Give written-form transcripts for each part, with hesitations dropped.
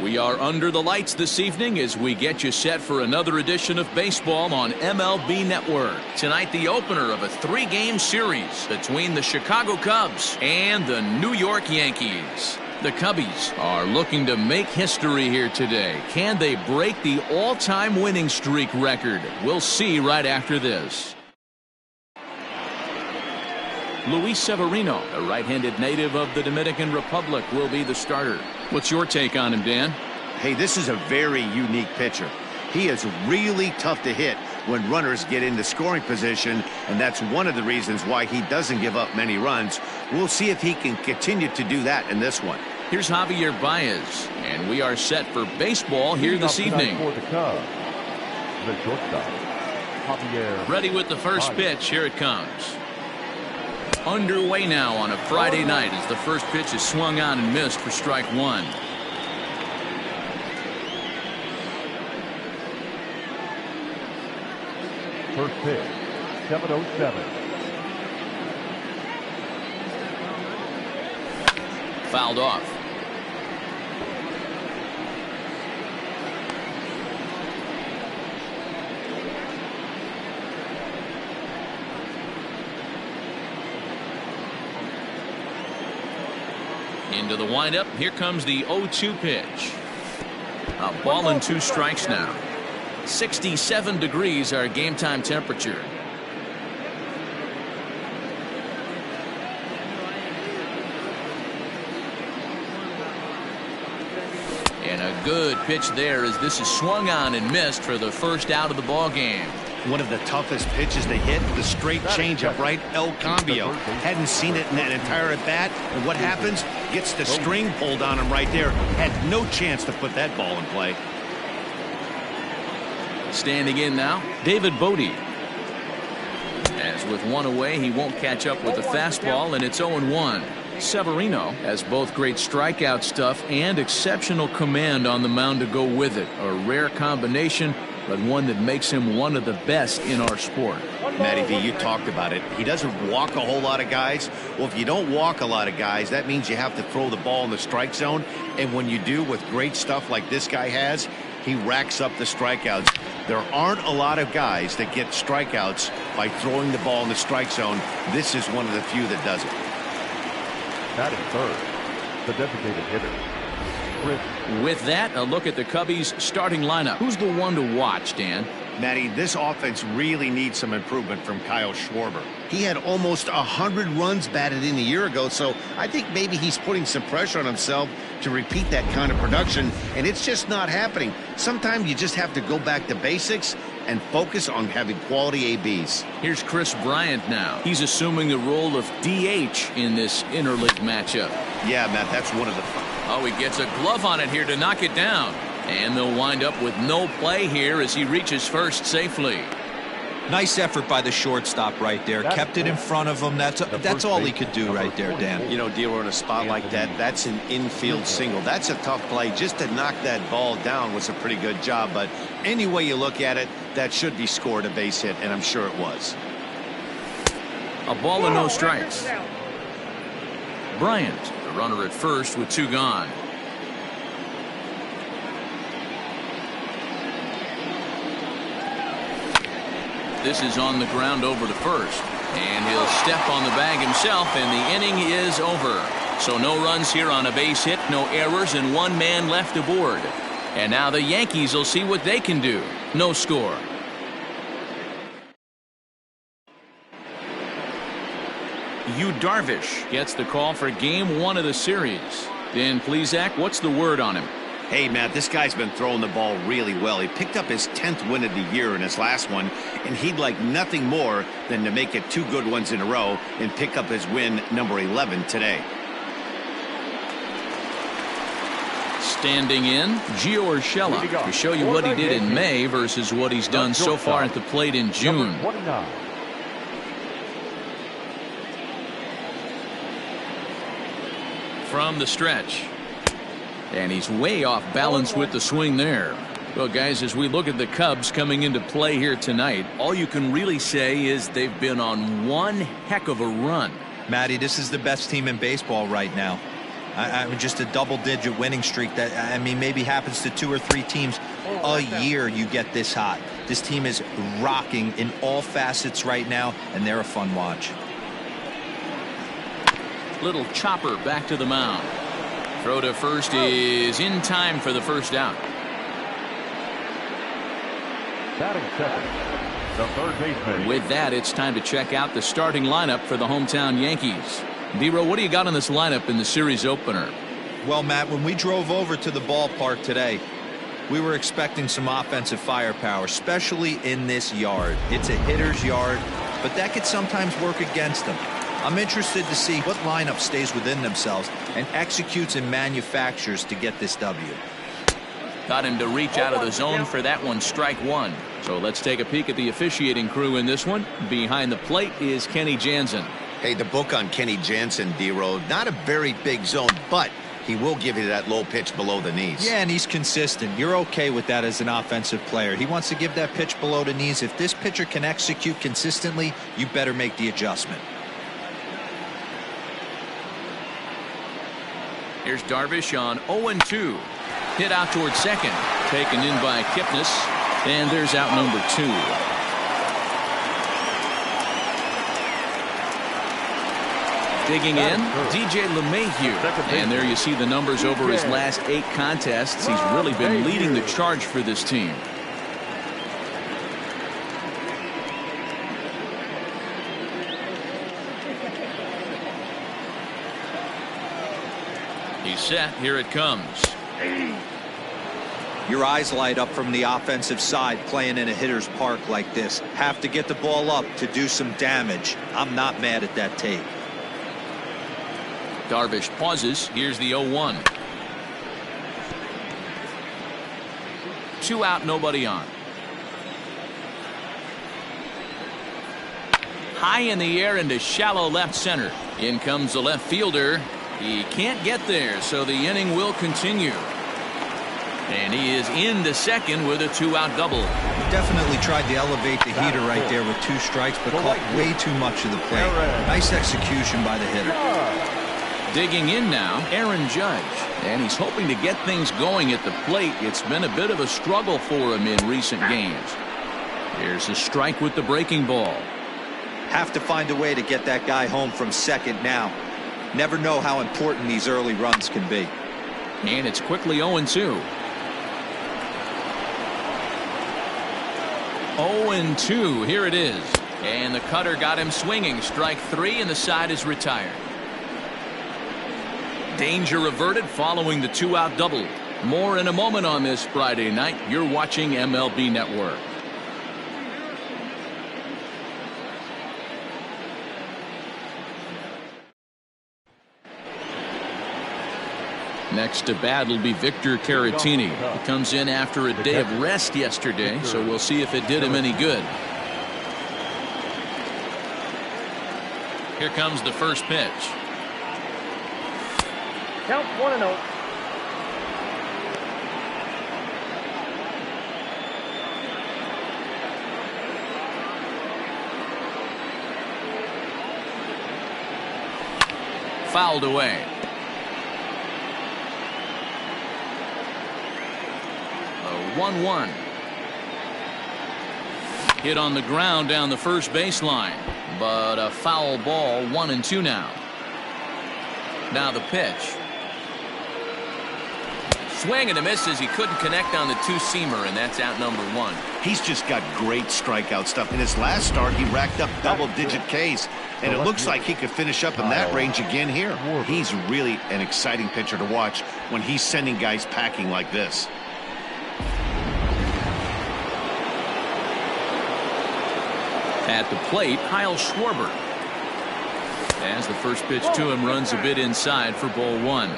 We are under the lights this evening as we get you set for another edition of baseball on MLB Network. Tonight, the opener of a 3-game series between the Chicago Cubs and the New York Yankees. The Cubbies are looking to make history here today. Can they break the all-time winning streak record? We'll see right after this. Luis Severino, a right-handed native of the Dominican Republic, will be the starter. What's your take on him, Dan? Hey, this is a very unique pitcher. He is really tough to hit when runners get into scoring position, and that's one of the reasons why he doesn't give up many runs. We'll see if he can continue to do that in this one. Here's Javier Baez, and we are set for baseball here this evening. For the Cubs, the shortstop, Javier. Ready with the first pitch. Here it comes. Underway now on a Friday night as the first pitch is swung on and missed for strike one. First pitch, 7:07. Fouled off. Into the windup. Here comes the 0-2 pitch. A ball and 2 strikes now. 67 degrees our game time temperature. And a good pitch there as this is swung on and missed for the first out of the ball game. One of the toughest pitches to hit, the straight changeup, right? El Cambio. Hadn't seen it in that entire at bat. And what happens? Gets the string pulled on him right there. Had no chance to put that ball in play. Standing in now, David Bodie. As with one away, he won't catch up with the fastball, and it's 0-1. Severino has both great strikeout stuff and exceptional command on the mound to go with it. A rare combination, but one that makes him one of the best in our sport. Matty V, you talked about it. He doesn't walk a whole lot of guys. Well, if you don't walk a lot of guys, that means you have to throw the ball in the strike zone. And when you do with great stuff like this guy has, he racks up the strikeouts. There aren't a lot of guys that get strikeouts by throwing the ball in the strike zone. This is one of the few that does it. That is third, the designated hitter. With that, a look at the Cubbies starting lineup. Who's the one to watch, Dan? Matty, this offense really needs some improvement from Kyle Schwarber. He had almost 100 runs batted in a year ago, so I think maybe he's putting some pressure on himself to repeat that kind of production, and it's just not happening. Sometimes you just have to go back to basics and focus on having quality ABs. Here's Chris Bryant now. He's assuming the role of DH in this interleague matchup. Yeah, Matt, that's one of the... Oh, he gets a glove on it here to knock it down. And they'll wind up with no play here as he reaches first safely. Nice effort by the shortstop right there. Kept it in front of him. That's all he could do right there, Dan. You know, Dealer, in a spot like that, that's an infield single. That's a tough play. Just to knock that ball down was a pretty good job. But any way you look at it, that should be scored a base hit, and I'm sure it was. A ball and no strikes. Bryant, the runner at first with 2 gone. This is on the ground over to first, and he'll step on the bag himself, and the inning is over. So no runs here on a base hit, no errors, and 1 man left aboard. And now the Yankees will see what they can do. No score. Yu Darvish gets the call for game 1 of the series. Dan Plesac, what's the word on him? Hey, Matt, this guy's been throwing the ball really well. He picked up his 10th win of the year in his last one, and he'd like nothing more than to make it 2 good ones in a row and pick up his win number 11 today. Standing in, Gio Urshela to show you what he did in May versus what he's done so far at the plate in June. From the stretch. And he's way off balance with the swing there. Well, guys, as we look at the Cubs coming into play here tonight, all you can really say is they've been on one heck of a run. Matty, this is the best team in baseball right now. I mean, just a double-digit winning streak that, I mean, maybe happens to 2 or 3 teams a year. You get this hot. This team is rocking in all facets right now, and they're a fun watch. Little chopper back to the mound. Throw to first is in time for the first out. Batting second, the third baseman. With that, it's time to check out the starting lineup for the hometown Yankees. D-Row, what do you got on this lineup in the series opener? Well, Matt, when we drove over to the ballpark today, we were expecting some offensive firepower, especially in this yard. It's a hitter's yard, but that could sometimes work against them. I'm interested to see what lineup stays within themselves and executes and manufactures to get this W. Got him to reach out of the zone for that one, strike one. So let's take a peek at the officiating crew in this one. Behind the plate is Kenny Jansen. Hey, the book on Kenny Jansen, D-Row, not a very big zone, but he will give you that low pitch below the knees. Yeah, and he's consistent. You're okay with that as an offensive player. He wants to give that pitch below the knees. If this pitcher can execute consistently, you better make the adjustment. Here's Darvish on 0-2. Hit out towards second. Taken in by Kipnis. And there's out number 2. Digging in, DJ LeMahieu. And there you see the numbers over his last 8 contests. He's really been leading the charge for this team. He's set. Here it comes. Your eyes light up from the offensive side playing in a hitter's park like this. Have to get the ball up to do some damage. I'm not mad at that take. Darvish pauses. Here's the 0-1. 2 out, nobody on. High in the air into shallow left center. In comes the left fielder. He can't get there, so the inning will continue. And he is into second with a 2-out double. He definitely tried to elevate the heater right there with 2 strikes, but caught way too much of the plate. Nice execution by the hitter. Digging in now, Aaron Judge. And he's hoping to get things going at the plate. It's been a bit of a struggle for him in recent games. Here's a strike with the breaking ball. Have to find a way to get that guy home from second now. Never know how important these early runs can be. And it's quickly 0-2. 0-2. Here it is. And the cutter got him swinging. Strike 3, and the side is retired. Danger averted following the 2-out double. More in a moment on this Friday night. You're watching MLB Network. Next to bat will be Victor Caratini. He comes in after a day of rest yesterday, so we'll see if it did him any good. Here comes the first pitch. Count 1-0. Fouled away. A 1-1. Hit on the ground down the first baseline, but a foul ball. 1-2 now. Now the pitch. Swing and a miss as he couldn't connect on the 2-seamer, and that's out number 1. He's just got great strikeout stuff. In his last start, he racked up double-digit Ks, and it looks like he could finish up in that range again here. He's really an exciting pitcher to watch when he's sending guys packing like this. At the plate, Kyle Schwarber. As the first pitch to him runs a bit inside for ball 1.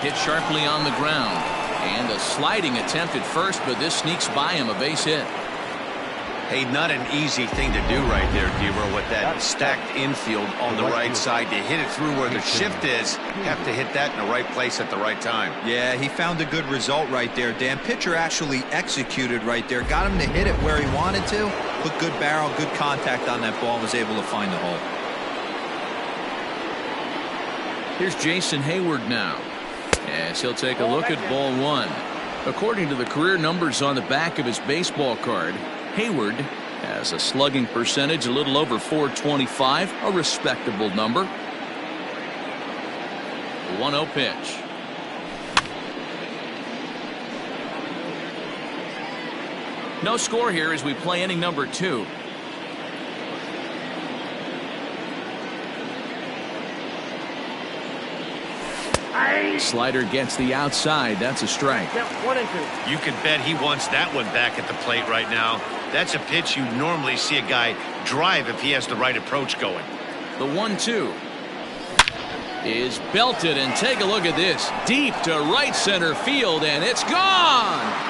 Hit sharply on the ground. And a sliding attempt at first, but this sneaks by him, a base hit. Hey, not an easy thing to do right there, D-Row, with that stacked infield on the right side. To hit it through where the shift is, you have to hit that in the right place at the right time. Yeah, he found a good result right there, Dan. Pitcher actually executed right there. Got him to hit it where he wanted to. put good barrel, good contact on that ball, and was able to find the hole. Here's Jason Hayward now, as he'll take a look at ball one. According to the career numbers on the back of his baseball card, Hayward has a slugging percentage a little over .425, a respectable number. 1-0 pitch. No score here as we play inning number 2. Slider gets the outside. That's a strike. You can bet he wants that one back at the plate right now. That's a pitch you normally see a guy drive if he has the right approach going. The 1-2 is belted, and take a look at this. Deep to right center field, and it's gone.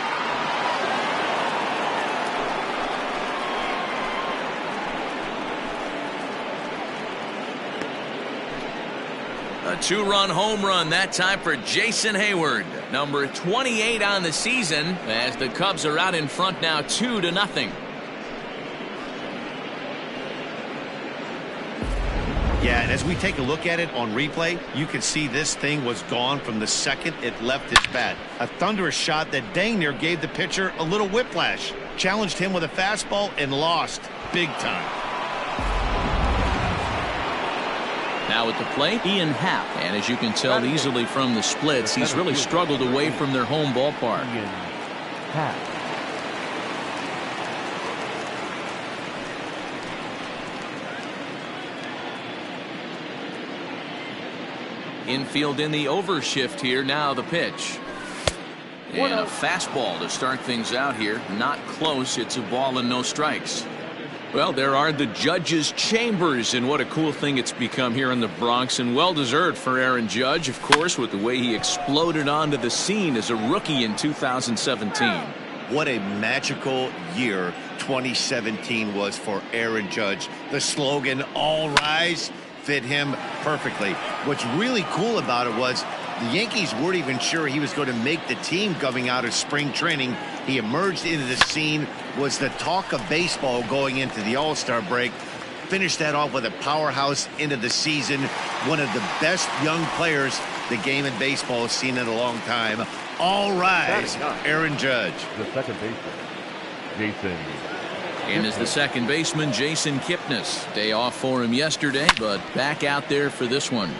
A 2-run home run that time for Jason Hayward, number 28 on the season, as the Cubs are out in front now 2-0. Yeah, and as we take a look at it on replay, you can see this thing was gone from the second it left his bat. A thunderous shot that dang near gave the pitcher a little whiplash. Challenged him with a fastball and lost big time. Now at the plate, Ian Happ. And as you can tell easily from the splits, he's really struggled away from their home ballpark. Infield in the overshift here. Now the pitch. And a fastball to start things out here. Not close. It's a ball and no strikes. Well, there are the judges' chambers, and what a cool thing it's become here in the Bronx, and well-deserved for Aaron Judge, of course, with the way he exploded onto the scene as a rookie in 2017. What a magical year 2017 was for Aaron Judge. The slogan, "All Rise," fit him perfectly. What's really cool about it was the Yankees weren't even sure he was going to make the team coming out of spring training. He emerged into the scene, was the talk of baseball going into the All-Star break. Finished that off with a powerhouse into the season. One of the best young players the game in baseball has seen in a long time. All rise, Aaron Judge. The second baseman, Jason. And as the second baseman, Jason Kipnis. Day off for him yesterday, but back out there for this one.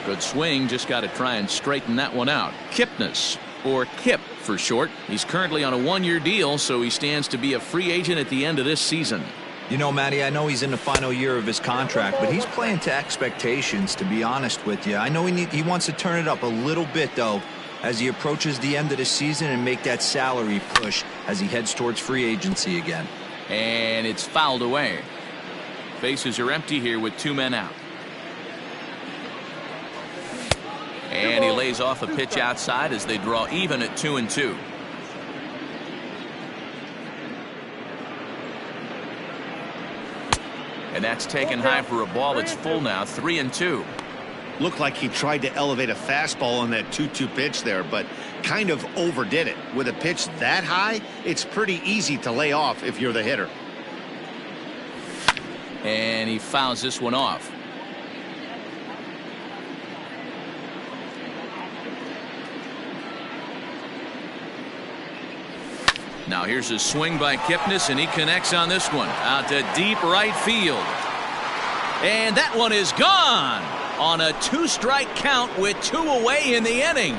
Good swing, just got to try and straighten that one out. Kipnis, or Kip for short. He's currently on a 1-year deal, so he stands to be a free agent at the end of this season. You know, Matty, I know he's in the final year of his contract, but he's playing to expectations, to be honest with you. I know he wants to turn it up a little bit, though, as he approaches the end of the season and make that salary push as he heads towards free agency again. And it's fouled away. Bases are empty here with 2 men out. And he lays off a pitch outside as they draw even at 2-2. And that's taken high for a ball. It's full now, 3-2. Looked like he tried to elevate a fastball on that 2-2 pitch there, but kind of overdid it. With a pitch that high, it's pretty easy to lay off if you're the hitter. And he fouls this one off. Now here's a swing by Kipnis, and he connects on this one out to deep right field. And that one is gone on a 2-strike count with 2 away in the inning.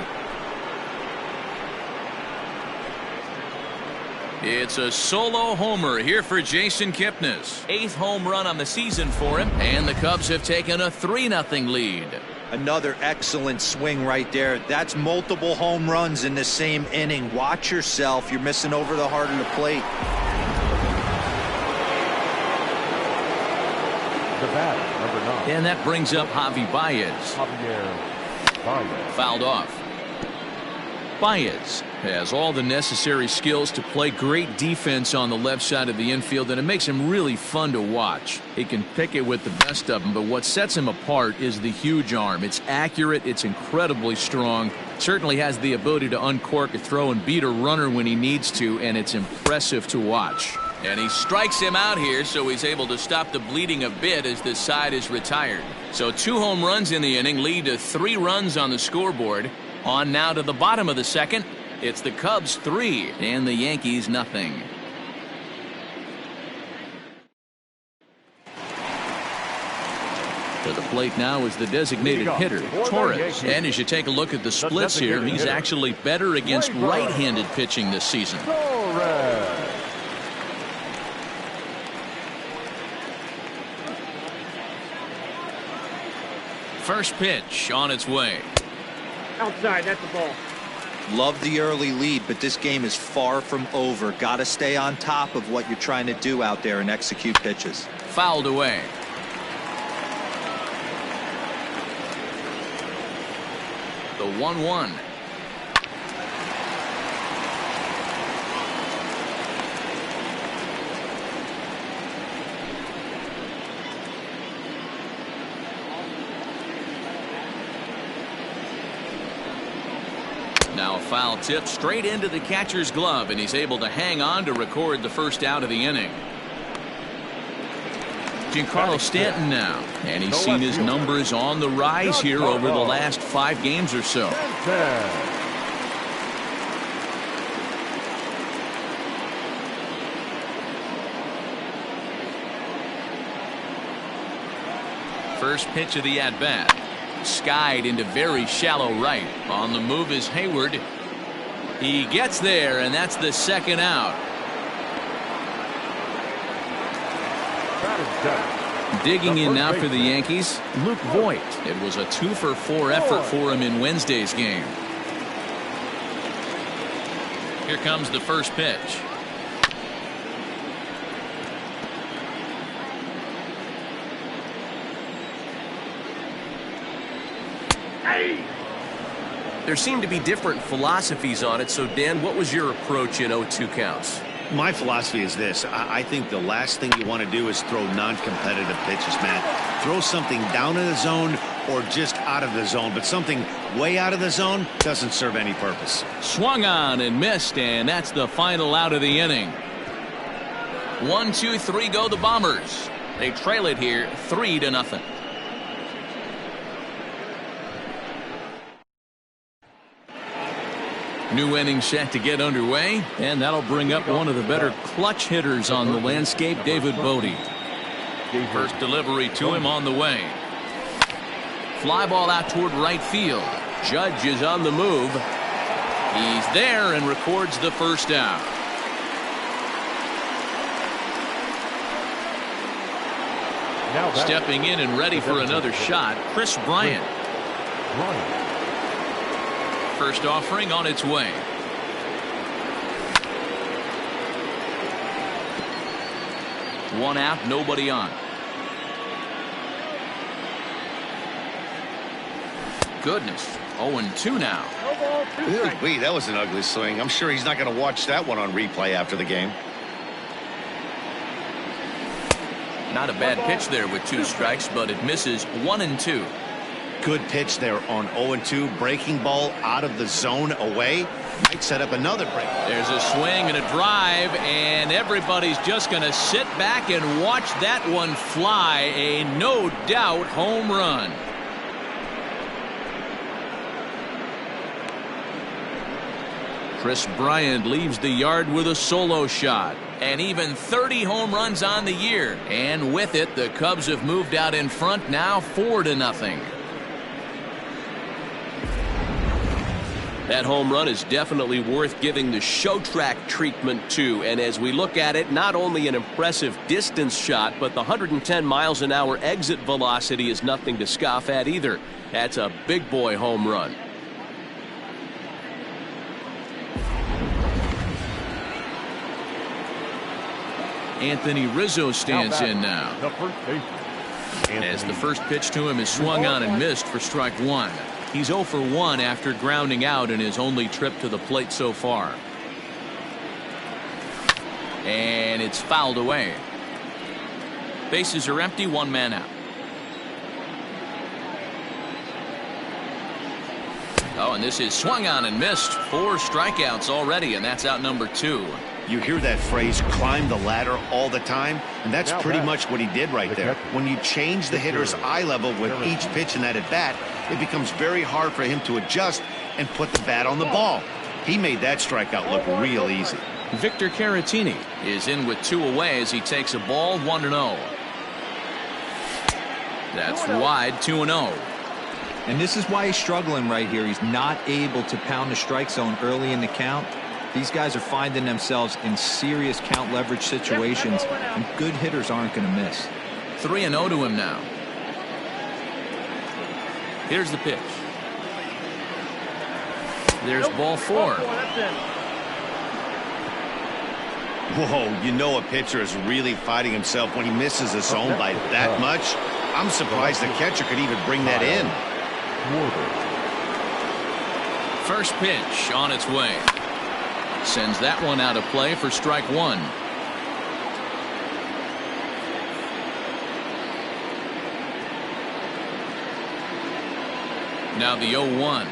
It's a solo homer here for Jason Kipnis. 8th home run on the season for him, and the Cubs have taken a 3-0 lead. Another excellent swing right there. That's multiple home runs in the same inning. Watch yourself. You're missing over the heart of the plate. The bat, number 9. And that brings up Javi Baez. Fouled off. Baez has all the necessary skills to play great defense on the left side of the infield, and it makes him really fun to watch. He can pick it with the best of them, but what sets him apart is the huge arm. It's accurate, it's incredibly strong, certainly has the ability to uncork a throw and beat a runner when he needs to, and it's impressive to watch. And he strikes him out here, so he's able to stop the bleeding a bit as this side is retired. So 2 home runs in the inning lead to 3 runs on the scoreboard. On now to the bottom of the second. It's the Cubs 3 and the Yankees nothing. To the plate now is the designated hitter, Torres. And as you take a look at the splits here, he's actually better against right-handed pitching this season. First pitch on its way. Outside, that's the ball. Love the early lead, but this game is far from over. Got to stay on top of what you're trying to do out there and execute pitches. Fouled away. The 1-1. Now a foul tip straight into the catcher's glove, and he's able to hang on to record the first out of the inning. Giancarlo Stanton now, and he's seen his numbers on the rise here over the last 5 games or so. First pitch of the at-bat. Skied into very shallow right. On the move is Hayward. He gets there, and that's the second out. Digging in now for the Yankees, Luke Voit. It was a 2-for-4 effort for him in Wednesday's game. Here comes the first pitch. There seemed to be different philosophies on it. So, Dan, what was your approach in 0-2 counts? My philosophy is this. I think the last thing you want to do is throw non-competitive pitches, Matt. Throw something down in the zone or just out of the zone, but something way out of the zone doesn't serve any purpose. Swung on and missed, and that's the final out of the inning. 1, 2, 3 go the Bombers. They trail it here 3-0. New inning set to get underway, and that'll bring up one of the better clutch hitters on the landscape, David Bodie. First delivery to him on the way. Fly ball out toward right field. Judge is on the move. He's there and records the first out. Stepping in and ready for another shot, Chris Bryant. First offering on its way. One out, nobody on. Goodness, 0-2 now. Wait, that was an ugly swing. I'm sure he's not going to watch that one on replay after the game. Not a bad pitch there with 2 strikes, but it misses 1-2. Good pitch there on 0-2. Breaking ball out of the zone away. Might set up another break. There's a swing and a drive, and everybody's just going to sit back and watch that one fly. A no doubt home run. Chris Bryant leaves the yard with a solo shot. And even 30 home runs on the year. And with it, the Cubs have moved out in front now 4-0. That home run is definitely worth giving the show track treatment to. And as we look at it, not only an impressive distance shot, but the 110 miles an hour exit velocity is nothing to scoff at either. That's a big boy home run. Anthony Rizzo stands in now. As the first pitch to him is swung on and missed for strike 1. He's 0 for 1 after grounding out in his only trip to the plate so far. And it's fouled away. Bases are empty, 1 man out. Oh, and this is swung on and missed. 4 strikeouts already, and that's out number 2. You hear that phrase, climb the ladder, all the time, and that's pretty much what he did right there. When you change the hitter's eye level with each pitch in that at-bat, it becomes very hard for him to adjust and put the bat on the ball. He made that strikeout look real easy. Victor Caratini is in with 2 away as he takes a ball 1-0. That's wide, 2-0. And this is why he's struggling right here. He's not able to pound the strike zone early in the count. These guys are finding themselves in serious count leverage situations, and good hitters aren't going to miss. 3-0 to him now. Here's the pitch. There's ball 4. Whoa, you know a pitcher is really fighting himself when he misses a zone by that much. I'm surprised the catcher could even bring that in. First pitch on its way. Sends that one out of play for strike 1. Now the 0-1.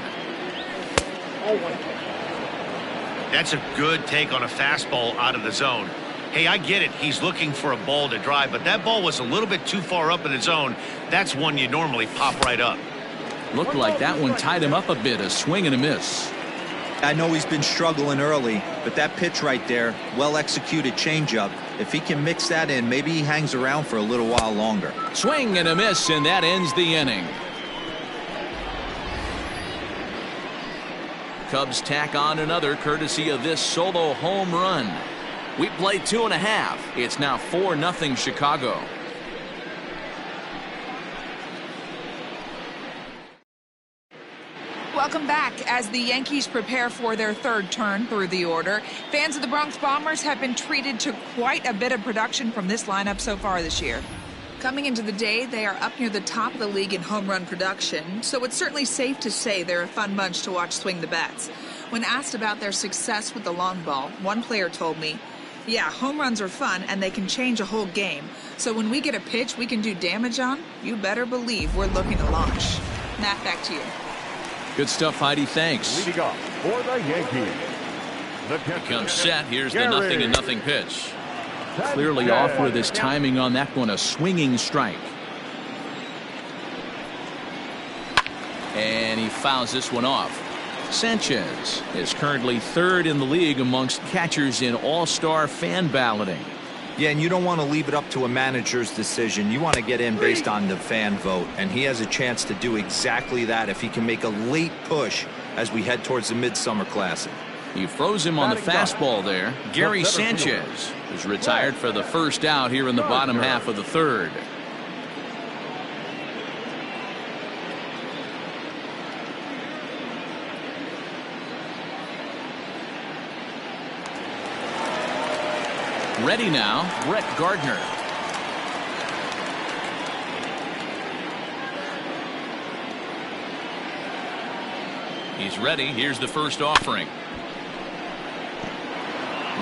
That's a good take on a fastball out of the zone. Hey, I get it. He's looking for a ball to drive, but that ball was a little bit too far up in the zone. That's one you normally pop right up. Looked like that one tied him up a bit. A swing and a miss. I know he's been struggling early, but that pitch right there, well-executed changeup. If he can mix that in, maybe he hangs around for a little while longer. Swing and a miss, and that ends the inning. Cubs tack on another courtesy of this solo home run. We played 2.5. It's now 4-0 Chicago. Welcome back. As the Yankees prepare for their third turn through the order, fans of the Bronx Bombers have been treated to quite a bit of production from this lineup so far this year. Coming into the day, they are up near the top of the league in home run production, so it's certainly safe to say they're a fun bunch to watch swing the bats. When asked about their success with the long ball, one player told me, "Yeah, home runs are fun and they can change a whole game. So when we get a pitch we can do damage on, you better believe we're looking to launch." Matt, back to you. Good stuff, Heidi. Thanks. Leading off for the Yankees. The Comes set. Here's the 0-0 pitch. Clearly off with his timing on that one. A swinging strike. And he fouls this one off. Sanchez is currently 3rd in the league amongst catchers in all-star fan balloting. Yeah, and you don't want to leave it up to a manager's decision. You want to get in based on the fan vote, and he has a chance to do exactly that if he can make a late push as we head towards the Midsummer Classic. He froze him on the fastball there. Gary Sanchez is retired for the first out here in the bottom half of the 3rd. Ready now, Brett Gardner. He's ready. Here's the first offering.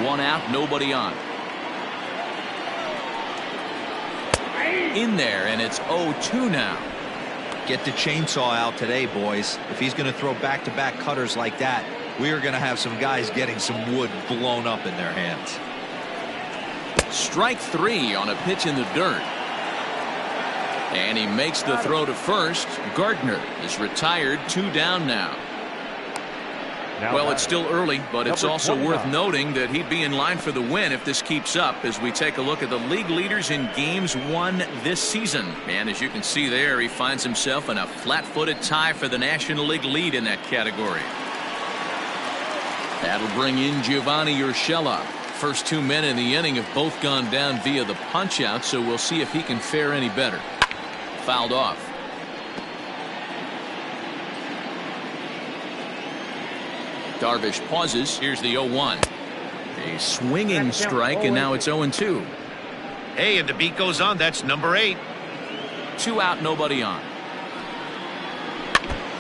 1 out, nobody on. In there, and it's 0-2 now. Get the chainsaw out today, boys. If he's going to throw back-to-back cutters like that, we are going to have some guys getting some wood blown up in their hands. Strike 3 on a pitch in the dirt. And he makes the throw to first. Gardner is retired, 2 down now. Well, it's still early, but it's also worth noting that he'd be in line for the win if this keeps up as we take a look at the league leaders in games won this season. And as you can see there, he finds himself in a flat-footed tie for the National League lead in that category. That'll bring in Giovanni Urshela. First 2 men in the inning have both gone down via the punch-out, so we'll see if he can fare any better. Fouled off. Darvish pauses. Here's the 0-1. A swinging strike, and now it's 0-2. Hey, and the beat goes on. That's number 8. 2 out, nobody on.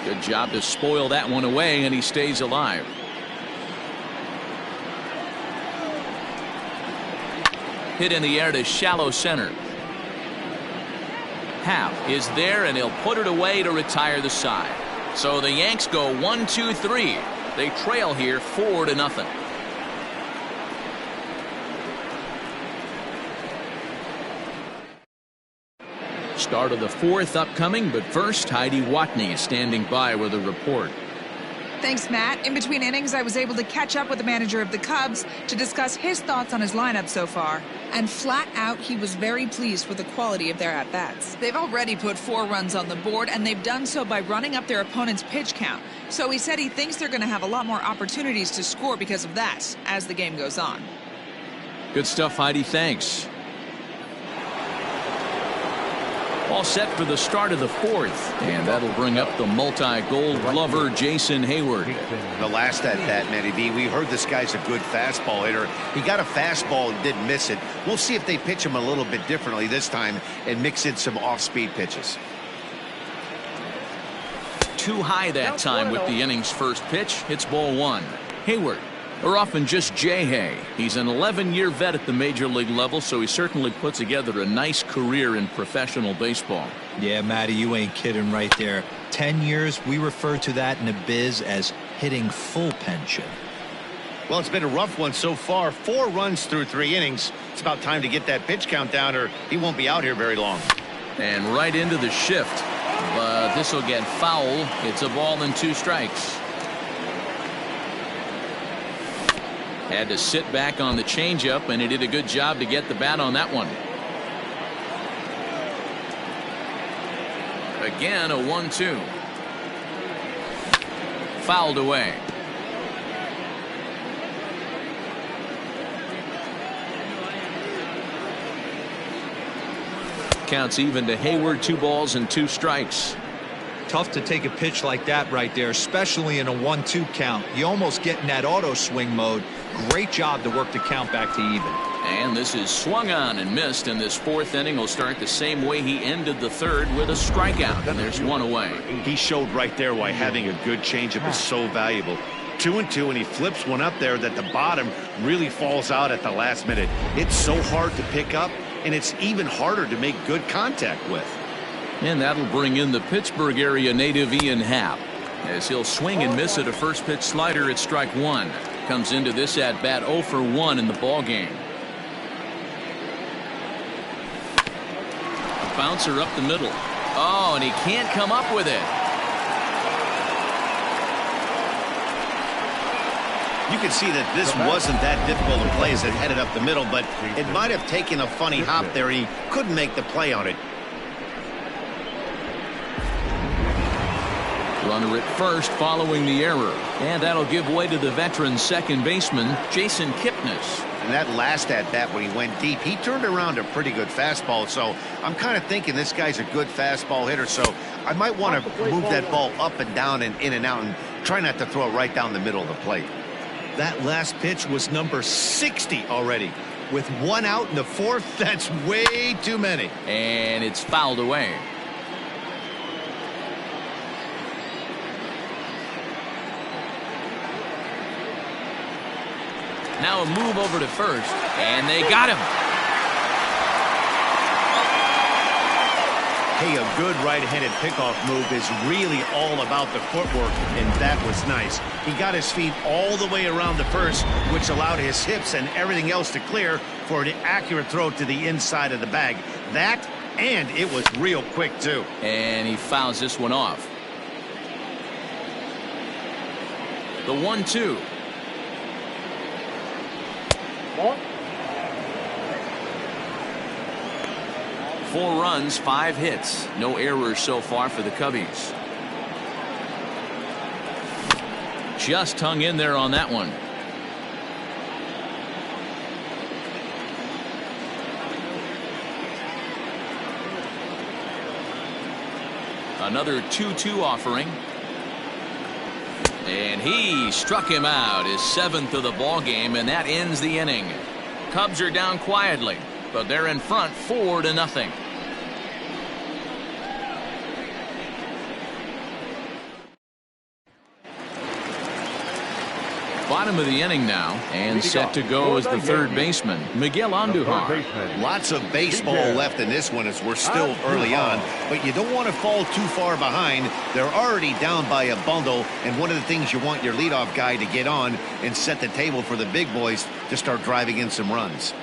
Good job to spoil that one away, and he stays alive. Hit in the air to shallow center. Happ is there, and he'll put it away to retire the side. So the Yanks go 1-2-3. They trail here 4-0. Start of the fourth upcoming, but first, Heidi Watney is standing by with a report. Thanks, Matt. In between innings, I was able to catch up with the manager of the Cubs to discuss his thoughts on his lineup so far. And flat out, he was very pleased with the quality of their at-bats. They've already put 4 runs on the board, and they've done so by running up their opponent's pitch count. So he said he thinks they're going to have a lot more opportunities to score because of that as the game goes on. Good stuff, Heidi. Thanks. All set for the start of the fourth, and that'll bring up the multi-gold glover Jason Hayward. The last at bat, Matty B, we heard this guy's a good fastball hitter. He got a fastball and didn't miss it. We'll see if they pitch him a little bit differently this time and mix in some off-speed pitches. Too high that time with the inning's first pitch. It's ball 1. Hayward, or often just J-Hay. He's an 11-year vet at the major league level, so he certainly put together a nice career in professional baseball. Yeah, Matty, you ain't kidding right there. 10 years, we refer to that in the biz as hitting full pension. Well, it's been a rough one so far. 4 runs through 3 innings. It's about time to get that pitch count down, or he won't be out here very long. And right into the shift. But this will get foul. It's a ball and 2 strikes. Had to sit back on the changeup, and he did a good job to get the bat on that one. Again, a 1-2. Fouled away. Counts even to Hayward. 2 balls and 2 strikes. Tough to take a pitch like that right there, especially in a 1-2 count. You almost get in that auto swing mode. Great job to work the count back to even. And this is swung on and missed, and this fourth inning will start the same way he ended the third, with a strikeout, and there's 1 away. He showed right there why having a good changeup is so valuable. 2-2, and he flips one up there that the bottom really falls out at the last minute. It's so hard to pick up, and it's even harder to make good contact with. And that'll bring in the Pittsburgh area native Ian Happ, as he'll swing and miss at a first pitch slider at strike 1. Comes into this at bat 0 for 1 in the ball game. Bouncer up the middle. Oh, and he can't come up with it. You can see that this wasn't that difficult to play as it headed up the middle, but it might have taken a funny hop there. He couldn't make the play on it. Runner at first following the error, and that'll give way to the veteran second baseman Jason Kipnis. And that last at bat when he went deep, he turned around a pretty good fastball. So I'm kind of thinking this guy's a good fastball hitter, so I might want to move that ball up and down and in and out and try not to throw it right down the middle of the plate. That last pitch was number 60 already. With 1 out in the 4th, that's way too many. And it's fouled away. Now a move over to first, and they got him. Hey, a good right-handed pickoff move is really all about the footwork, and that was nice. He got his feet all the way around the first, which allowed his hips and everything else to clear for an accurate throw to the inside of the bag. That, and it was real quick, too. And he fouls this one off. The 1-2. 4 runs, 5 hits. No errors so far for the Cubbies. Just hung in there on that one. Another 2-2 offering. And he struck him out, his 7th of the ball game, and that ends the inning. Cubs are down quietly, but they're in front 4-0. Bottom of the inning now, and set to go as the third baseman, Miguel Andujar. Lots of baseball left in this one as we're still early on, but you don't want to fall too far behind. They're already down by a bundle, and one of the things you want your leadoff guy to get on and set the table for the big boys to start driving in some runs.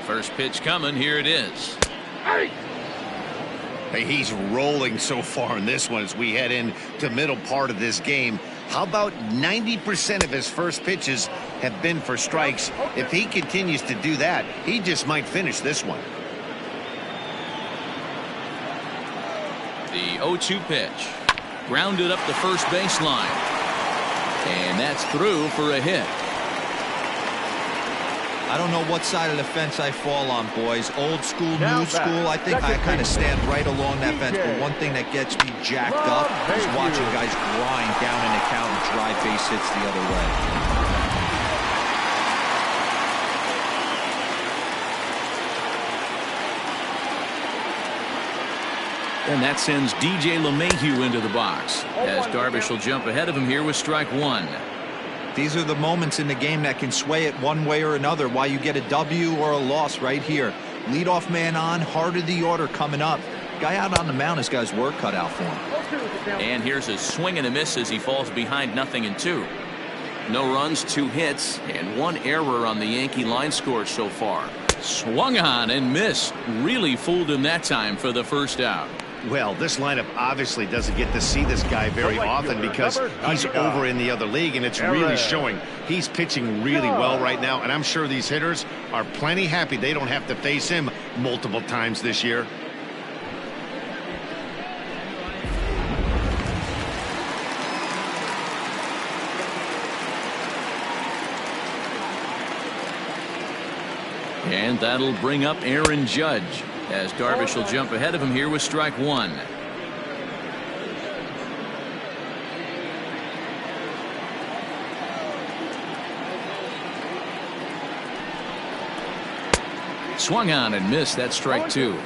First pitch coming. Here it is. Hey, he's rolling so far in this one as we head into middle part of this game. How about 90% of his first pitches have been for strikes? If he continues to do that, he just might finish this one. The 0-2 pitch. Grounded up the first baseline. And that's through for a hit. I don't know what side of the fence I fall on, boys. Old school, new school. I think I kind of stand right along that fence. But one thing that gets me jacked up is watching guys grind down in the count and drive base hits the other way. And that sends DJ LeMahieu into the box, as Darvish will jump ahead of him here with strike one. These are the moments in the game that can sway it one way or another, why you get a W or a loss right here. Leadoff man on, heart of the order coming up. Guy out on the mound has got his work cut out for him. And here's a swing and a miss as he falls behind 0-2. No runs, 2 hits, and 1 error on the Yankee line score so far. Swung on and missed. Really fooled him that time for the first out. Well, this lineup obviously doesn't get to see this guy very often because he's over in the other league, and it's really showing. He's pitching really well right now, and I'm sure these hitters are plenty happy they don't have to face him multiple times this year. And that'll bring up Aaron Judge, as Darvish will jump ahead of him here with strike one. Swung on and missed. That's strike two.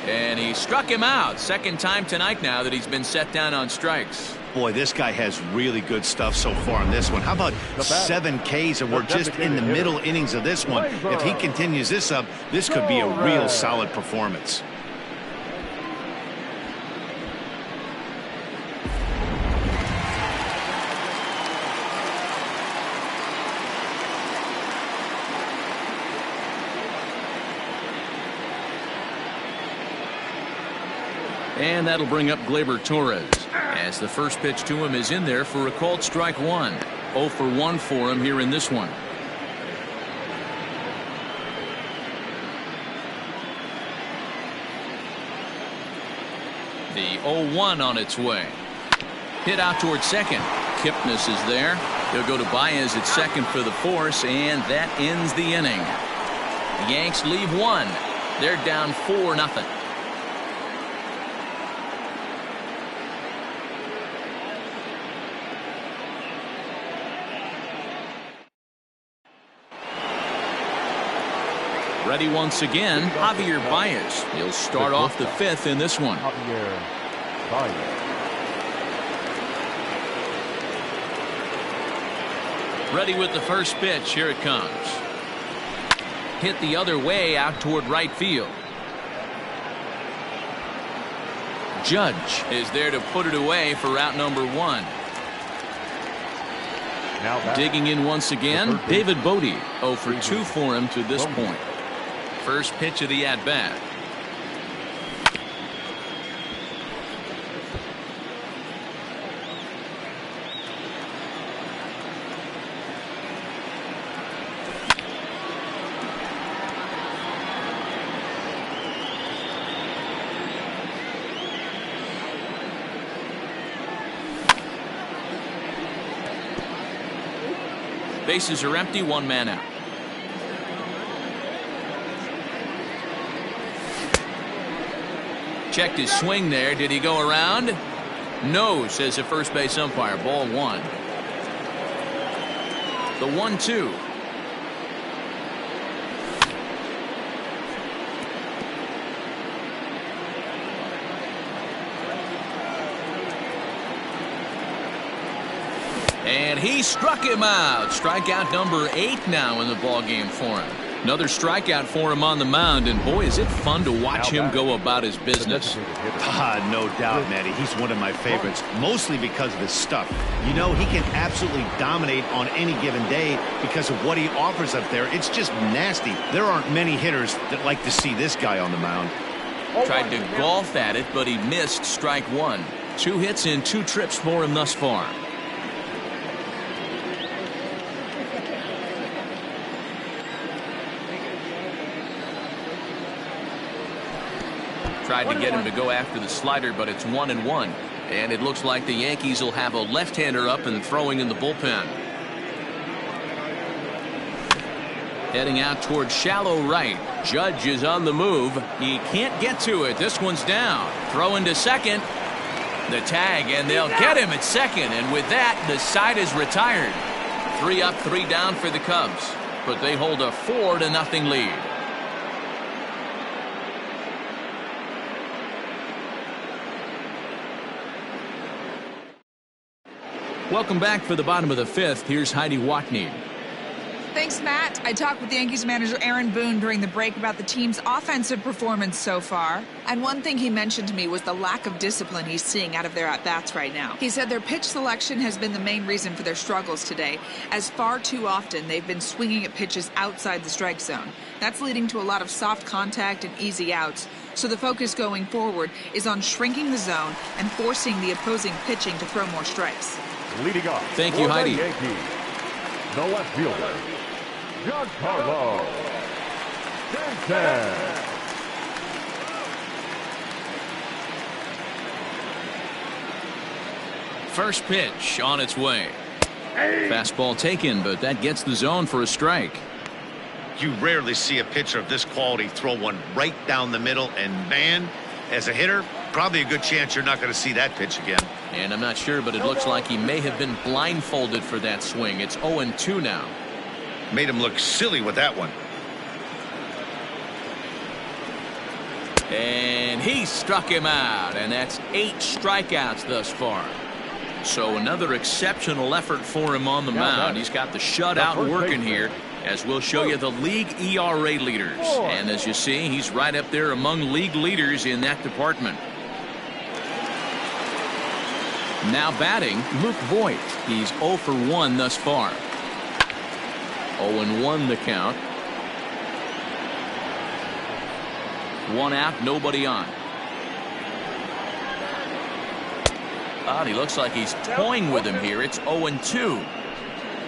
And he struck him out. Second time tonight now that he's been set down on strikes. Boy, this guy has really good stuff so far in this one. How about 7 Ks, and we're just in the middle innings of this one. If he continues this up, this could be a real solid performance. And that'll bring up Gleyber Torres, as the first pitch to him is in there for a called strike one. 0 for 1 for him here in this one. The 0-1 on its way. Hit out towards second. Kipnis is there. He'll go to Baez at second for the force, and that ends the inning. The Yanks leave one. They're down 4-0. Ready once again, Javier Baez. He'll start off the 5th in this one. Javier Baez. Ready with the first pitch. Here it comes. Hit the other way out toward right field. Judge is there to put it away for out number 1. Digging in once again, David Bodie. 0 for 2 for him to this point. First pitch of the at-bat. Bases are empty, 1 man out. Checked his swing there. Did he go around? No, says the first base umpire. Ball 1. The 1-2. And he struck him out. Strikeout number 8 now in the ball game for him. Another strikeout for him on the mound, and boy, is it fun to watch him go about his business. No doubt, Matty. He's one of my favorites, mostly because of his stuff. You know, he can absolutely dominate on any given day because of what he offers up there. It's just nasty. There aren't many hitters that like to see this guy on the mound. Tried to golf at it, but he missed strike one. 2 hits in 2 trips for him thus far. Tried to get him to go after the slider, but it's 1-1. And it looks like the Yankees will have a left-hander up and throwing in the bullpen. Heading out towards shallow right. Judge is on the move. He can't get to it. This one's down. Throw into second. The tag, and they'll get him at second. And with that, the side is retired. 3 up, 3 down for the Cubs. But they hold a 4-0 lead. Welcome back for the bottom of the 5th. Here's Heidi Watney. Thanks, Matt. I talked with Yankees manager Aaron Boone during the break about the team's offensive performance so far. And one thing he mentioned to me was the lack of discipline he's seeing out of their at-bats right now. He said their pitch selection has been the main reason for their struggles today, as far too often they've been swinging at pitches outside the strike zone. That's leading to a lot of soft contact and easy outs. So the focus going forward is on shrinking the zone and forcing the opposing pitching to throw more strikes. Leading off. Thank you, Heidi. Yankees, the left fielder, Giancarlo Stanton. First pitch on its way. Fastball taken, but that gets the zone for a strike. You rarely see a pitcher of this quality throw one right down the middle, and man, as a hitter, probably a good chance you're not going to see that pitch again. And I'm not sure, but it looks like he may have been blindfolded for that swing. It's 0-2 now. Made him look silly with that one. And he struck him out, and that's 8 strikeouts thus far. So another exceptional effort for him on the mound. He's got the shutout working here, as we'll show you the league ERA leaders. And as you see, he's right up there among league leaders in that department. Now batting, Luke Voigt. He's 0 for 1 thus far. 0-1 the count. 1 out, nobody on. He looks like he's toying with him here. It's 0-2.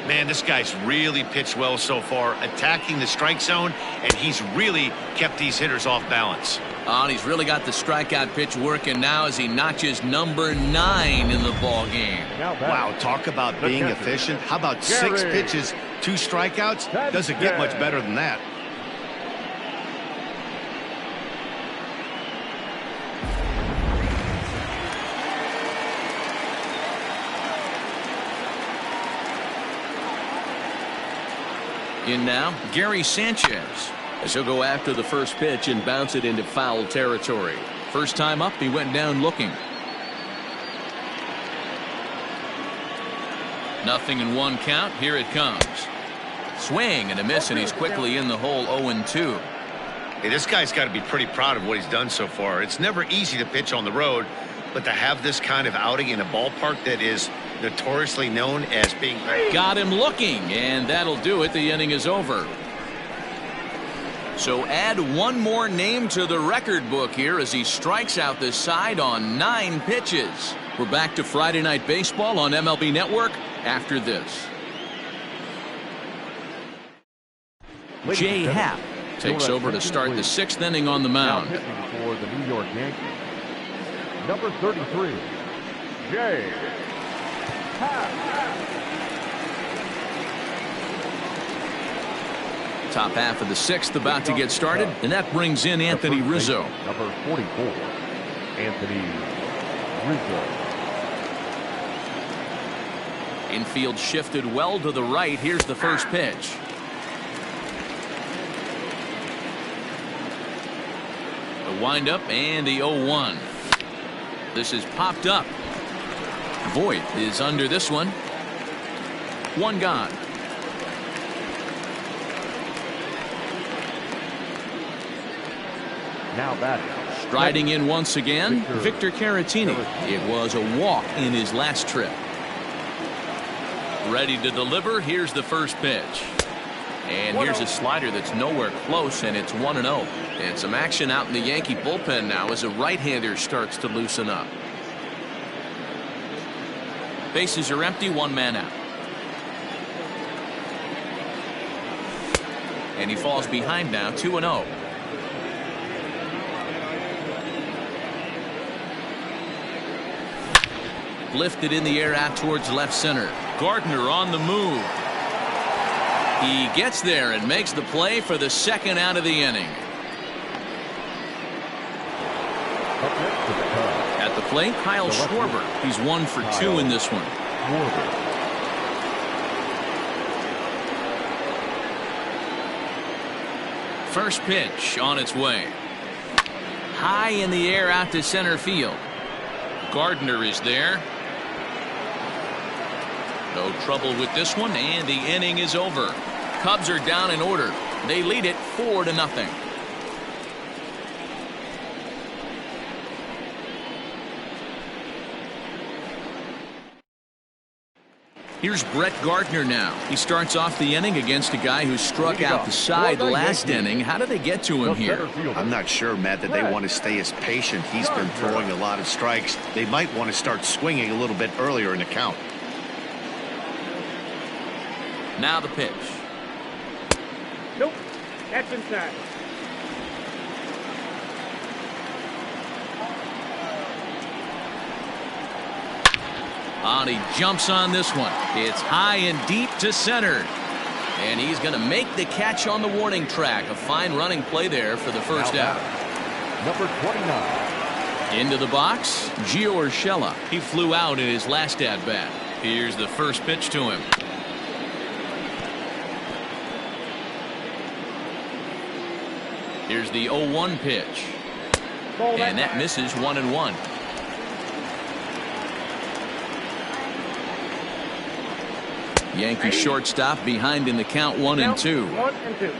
Man, this guy's really pitched well so far, attacking the strike zone, and he's really kept these hitters off balance. And he's really got the strikeout pitch working now as he notches number 9 in the ball game. Wow, talk about being efficient. How about 6 pitches, 2 strikeouts? Doesn't get much better than that. In now, Gary Sanchez, as he'll go after the first pitch and bounce it into foul territory. First time up, he went down looking. 0-1 count. Here it comes. Swing and a miss, and he's quickly in the hole. 0-2. Hey, this guy's got to be pretty proud of what he's done so far. It's never easy to pitch on the road, but to have this kind of outing in a ballpark that is notoriously known as being... Got him looking, and that'll do it. The inning is over. So add one more name to the record book here as he strikes out this side on 9 pitches. We're back to Friday Night Baseball on MLB Network after this. Jay Happ takes over to start the 6th inning on the mound. Now pitching for the New York Yankees, number 33, Jay Happ. Top half of the 6th about to get started, and that brings in Anthony Rizzo. Number 44, Anthony Rizzo. Infield shifted well to the right. Here's the first pitch. The windup and the 0-1. This is popped up. Voigt is under this one. 1 gone. Now batting. Striding in once again, Victor Caratini. It was a walk in his last trip. Ready to deliver. Here's the first pitch. And here's a slider that's nowhere close, and it's 1-0. And some action out in the Yankee bullpen now as a right-hander starts to loosen up. Bases are empty, one man out. And he falls behind now, 2-0. Lifted in the air out towards left center. Gardner on the move. He gets there and makes the play for the second out of the inning. At the plate, Kyle Schwarber. He's 1 for 2 in this one. First pitch on its way. High in the air out to center field. Gardner is there. No trouble with this one, and the inning is over. Cubs are down in order. They lead it 4-0. Here's Brett Gardner now. He starts off the inning against a guy who struck out the side last inning. How did they get to him here? I'm not sure, Matt, that they want to stay as patient. He's been throwing a lot of strikes. They might want to start swinging a little bit earlier in the count. Now the pitch. Nope. That's inside. And he jumps on this one. It's high and deep to center. And he's going to make the catch on the warning track. A fine running play there for the first out. Number 29. Into the box, Gio Urshela. He flew out in his last at-bat. Here's the first pitch to him. Here's the 0-1 pitch. And that misses 1-1. Yankee shortstop behind in the count 1-2. 1-2.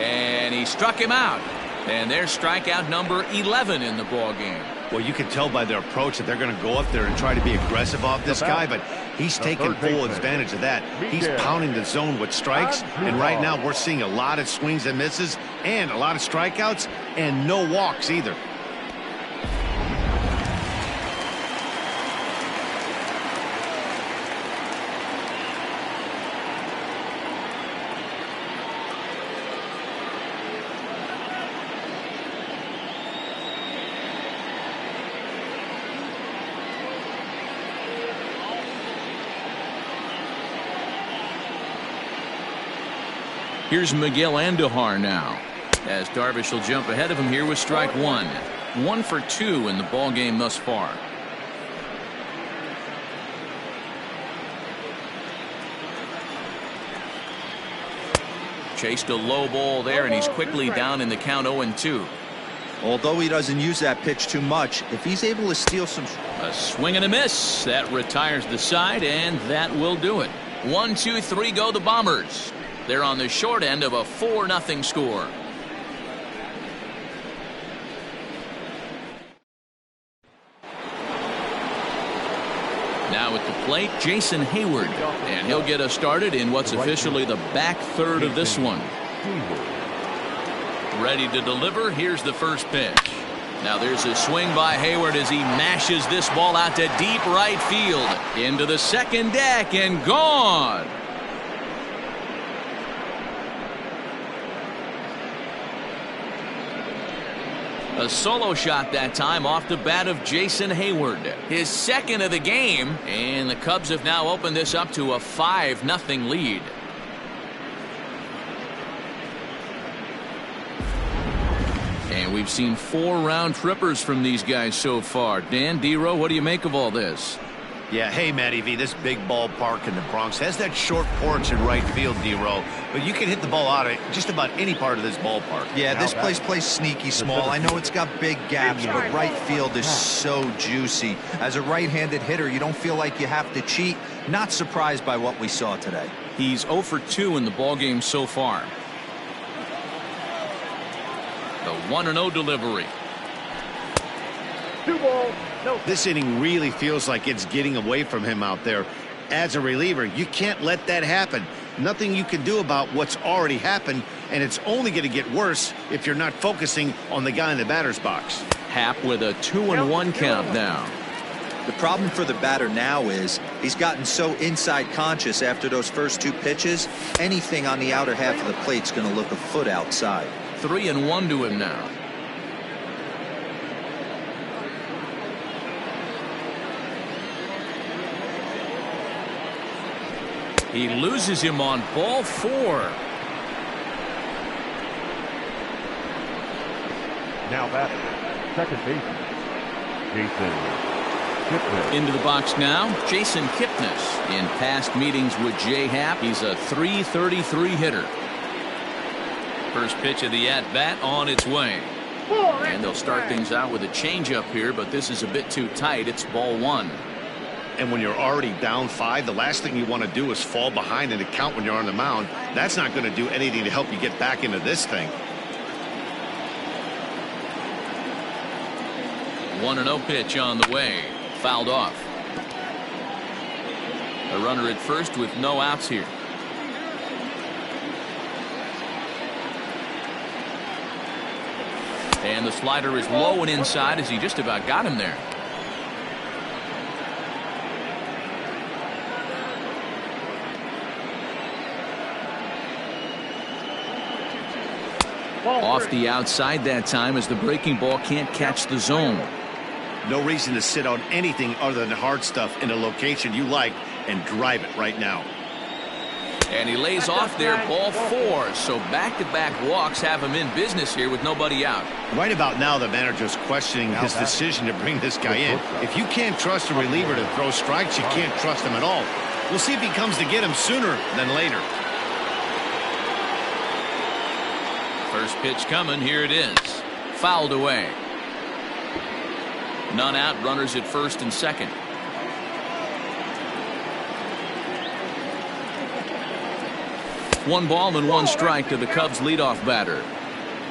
And he struck him out. And there's strikeout number 11 in the ball game. Well, you can tell by their approach that they're going to go up there and try to be aggressive off this guy, but he's taking full advantage of that. He's pounding the zone with strikes, and right now we're seeing a lot of swings and misses and a lot of strikeouts and no walks either. Here's Miguel Andujar now, as Darvish will jump ahead of him here with strike one. 1 for 2 in the ball game thus far. Chased a low ball there, and he's quickly down in the count 0-2. Although he doesn't use that pitch too much, if he's able to steal some... A swing and a miss. That retires the side, and that will do it. 1, 2, 3 go the Bombers. They're on the short end of a 4-0 score. Now at the plate, Jason Hayward. And he'll get us started in what's officially the back third of this one. Ready to deliver. Here's the first pitch. Now there's a swing by Hayward as he mashes this ball out to deep right field. Into the second deck and gone. A solo shot that time off the bat of Jason Hayward. His second of the game, and the Cubs have now opened this up to a 5-0 lead. And we've seen 4 round trippers from these guys so far. Dan, D-Row, what do you make of all this? Yeah, hey, Matty V, this big ballpark in the Bronx has that short porch in right field, D-Row, but you can hit the ball out of just about any part of this ballpark. Yeah, this place plays sneaky small. I know it's got big gaps, but right field is so juicy. As a right-handed hitter, you don't feel like you have to cheat. Not surprised by what we saw today. He's 0 for 2 in the ballgame so far. The 1-0 delivery. 2 balls, no. This inning really feels like it's getting away from him out there. As a reliever, you can't let that happen. Nothing you can do about what's already happened, and it's only going to get worse if you're not focusing on the guy in the batter's box. Happ with a 2-1 count now. The problem for the batter now is he's gotten so inside conscious after those first 2 pitches. Anything on the outer half of the plate's going to look a foot outside. 3-1 to him now. He loses him on ball 4. Now batting, second baseman, Jason Kipnis. Into the box now, Jason Kipnis. In past meetings with Jay Happ, he's a .333 hitter. First pitch of the at-bat on its way. And they'll start things out with a changeup here, but this is a bit too tight. It's ball 1. And when you're already down 5, the last thing you want to do is fall behind in the count when you're on the mound. That's not going to do anything to help you get back into this thing. 1-0 pitch on the way. Fouled off. A runner at first with no outs here. And the slider is low and inside as he just about got him there. Off the outside that time as the breaking ball can't catch the zone. No reason to sit on anything other than hard stuff in a location you like and drive it right now. And he lays off there, ball 4. So back-to-back walks have him in business here with nobody out. Right about now, the manager's questioning his decision to bring this guy in. If you can't trust a reliever to throw strikes, you can't trust him at all. We'll see if he comes to get him sooner than later. First pitch coming. Here it is. Fouled away. None out. Runners at first and second. One ball and 1 strike to the Cubs leadoff batter.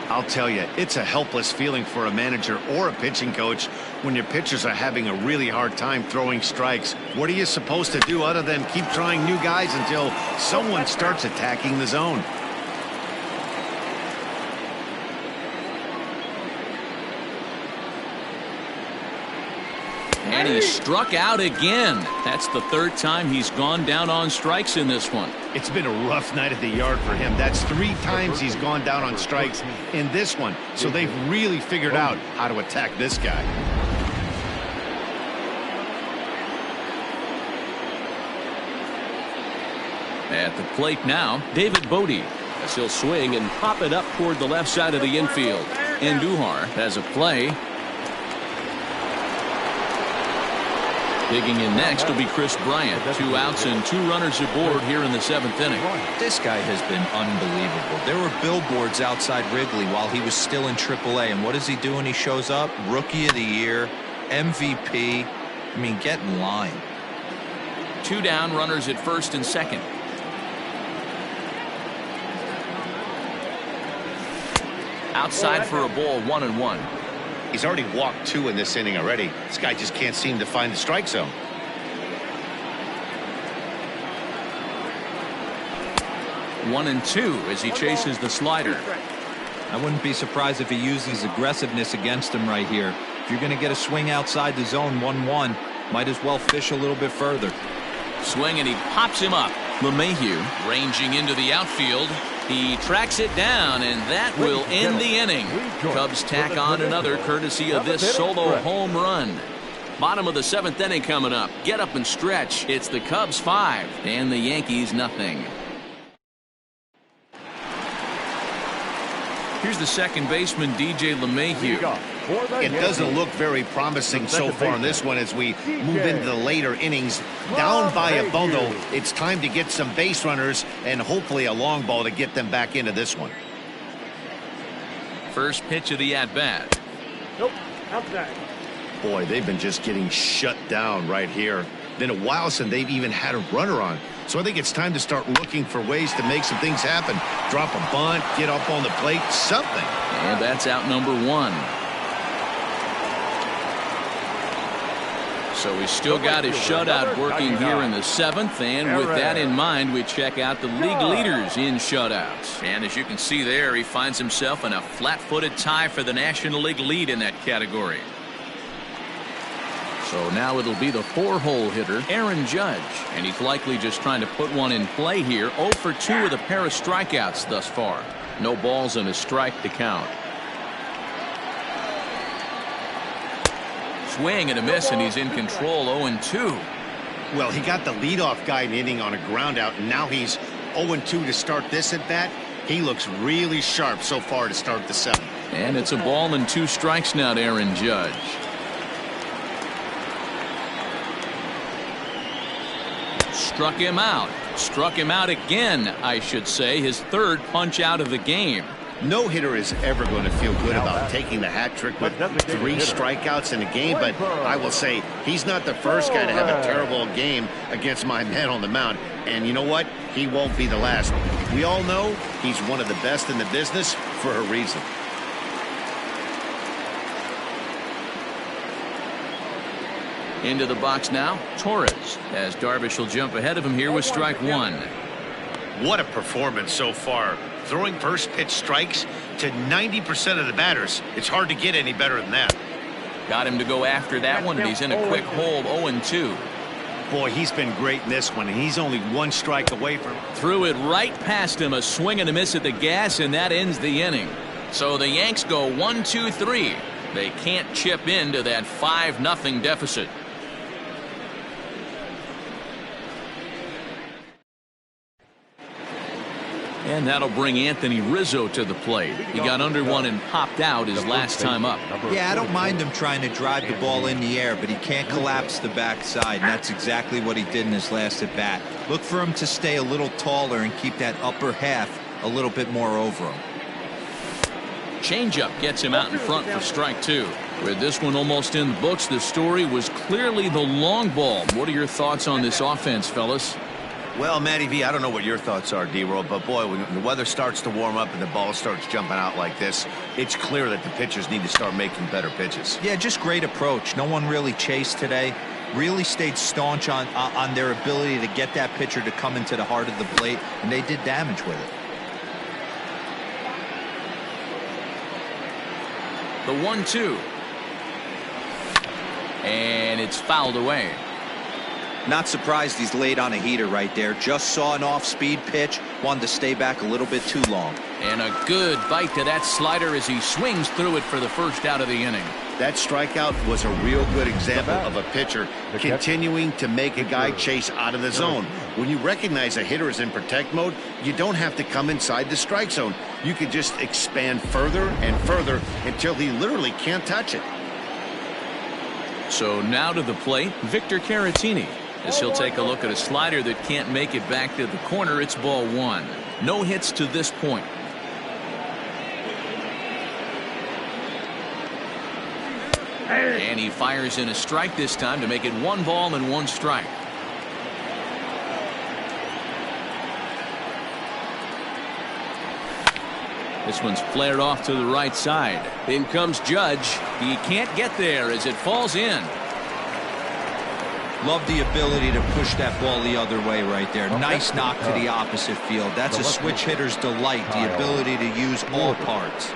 I'll tell you, it's a helpless feeling for a manager or a pitching coach when your pitchers are having a really hard time throwing strikes. What are you supposed to do other than keep trying new guys until someone starts attacking the zone? And he struck out again. That's the 3rd time he's gone down on strikes in this one. It's been a rough night at the yard for him. That's 3 times he's gone down on strikes in this one. So they've really figured out how to attack this guy. At the plate now, David Bodie, as he'll swing and pop it up toward the left side of the infield. Andujar has a play. Digging in next will be Chris Bryant. 2 outs and 2 runners aboard here in the 7th inning. This guy has been unbelievable. There were billboards outside Wrigley while he was still in AAA, and what does he do when he shows up? Rookie of the Year, MVP. I mean, get in line. 2 down, runners at first and second. Outside for a ball, 1-1. He's already walked 2 in this inning already. This guy just can't seem to find the strike zone. One and 2 as he chases the slider. I wouldn't be surprised if he uses aggressiveness against him right here. If you're going to get a swing outside the zone 1-1, might as well fish a little bit further. Swing and he pops him up. LeMahieu ranging into the outfield. He tracks it down, and that will end the inning. Cubs tack on another courtesy of this solo home run. Bottom of the 7th inning coming up. Get up and stretch. It's the Cubs 5 and the Yankees nothing. Here's the second baseman, DJ LeMahieu. It doesn't look very promising so far in this one as we move into the later innings. Down by a bundle, it's time to get some base runners and hopefully a long ball to get them back into this one. First pitch of the at-bat. Nope, outside. Boy, they've been just getting shut down right here. been a while since they've even had a runner on. So I think it's time to start looking for ways to make some things happen. Drop a bunt, get up on the plate, something. And that's out number 1. So he's still got his shutout working here in the 7th, and with that in mind, we check out the league leaders in shutouts. And as you can see there, he finds himself in a flat-footed tie for the National League lead in that category. So now it'll be the 4-hole hitter, Aaron Judge, and he's likely just trying to put one in play here. 0 for 2 with a pair of strikeouts thus far. No balls and a strike to count. Swing and a miss, and he's in control. 0-2. Well, he got the leadoff guy in the inning on a ground out, and now he's 0-2 to start this at bat. He looks really sharp so far to start the 7th. And it's a ball and 2 strikes now to Aaron Judge. Struck him out. Struck him out again, I should say. His 3rd punch out of the game. No hitter is ever going to feel good about taking the hat trick with 3 strikeouts in a game, but I will say he's not the first guy to have a terrible game against my man on the mound. And you know what? He won't be the last. We all know he's one of the best in the business for a reason. Into the box now, Torres, as Darvish will jump ahead of him here with strike 1. What a performance so far. Throwing first pitch strikes to 90% of the batters. It's hard to get any better than that. Got him to go after that one, and he's in a quick hold. 0-2. Boy, he's been great in this one, and he's only 1 strike away from. Threw it right past him, a swing and a miss at the gas, and that ends the inning. So the Yanks go 1-2-3. They can't chip into that 5-0 deficit. And that'll bring Anthony Rizzo to the plate. He got under one and popped out his last time up. Yeah, I don't mind him trying to drive the ball in the air, but he can't collapse the backside, and that's exactly what he did in his last at bat. Look for him to stay a little taller and keep that upper half a little bit more over him. Changeup gets him out in front for strike 2. With this one almost in the books, the story was clearly the long ball. What are your thoughts on this offense, fellas? Well, Matty V, I don't know what your thoughts are, D-Roll, but boy, when the weather starts to warm up and the ball starts jumping out like this, it's clear that the pitchers need to start making better pitches. Yeah, just great approach. No one really chased today. Really stayed staunch on their ability to get that pitcher to come into the heart of the plate, and they did damage with it. The 1-2. And it's fouled away. Not surprised he's laid on a heater right there. Just saw an off-speed pitch. Wanted to stay back a little bit too long. And a good bite to that slider as he swings through it for the first out of the inning. That strikeout was a real good example of a pitcher continuing to make a guy chase out of the zone. When you recognize a hitter is in protect mode, you don't have to come inside the strike zone. You can just expand further and further until he literally can't touch it. So now to the plate, Victor Caratini. As he'll take a look at a slider that can't make it back to the corner. It's ball 1. No hits to this point. And he fires in a strike this time to make it 1 ball and 1 strike. This one's flared off to the right side. In comes Judge. He can't get there as it falls in. Love the ability to push that ball the other way right there. Nice knock to the opposite field. That's a switch hitter's delight, the ability to use all parts.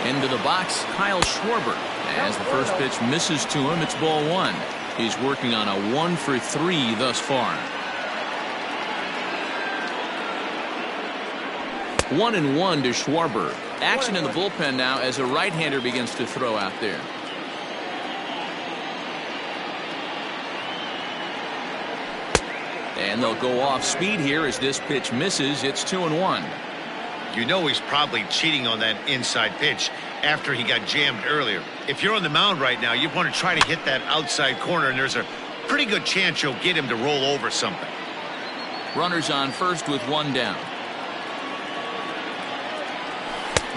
Into the box, Kyle Schwarber. As the first pitch misses to him, it's ball 1. He's working on a 1 for 3 thus far. 1-1 to Schwarber. Action in the bullpen now as a right-hander begins to throw out there. And they'll go off speed here as this pitch misses. It's 2-1. You know he's probably cheating on that inside pitch after he got jammed earlier. If you're on the mound right now, you want to try to hit that outside corner, and there's a pretty good chance you'll get him to roll over something. Runners on first with one down.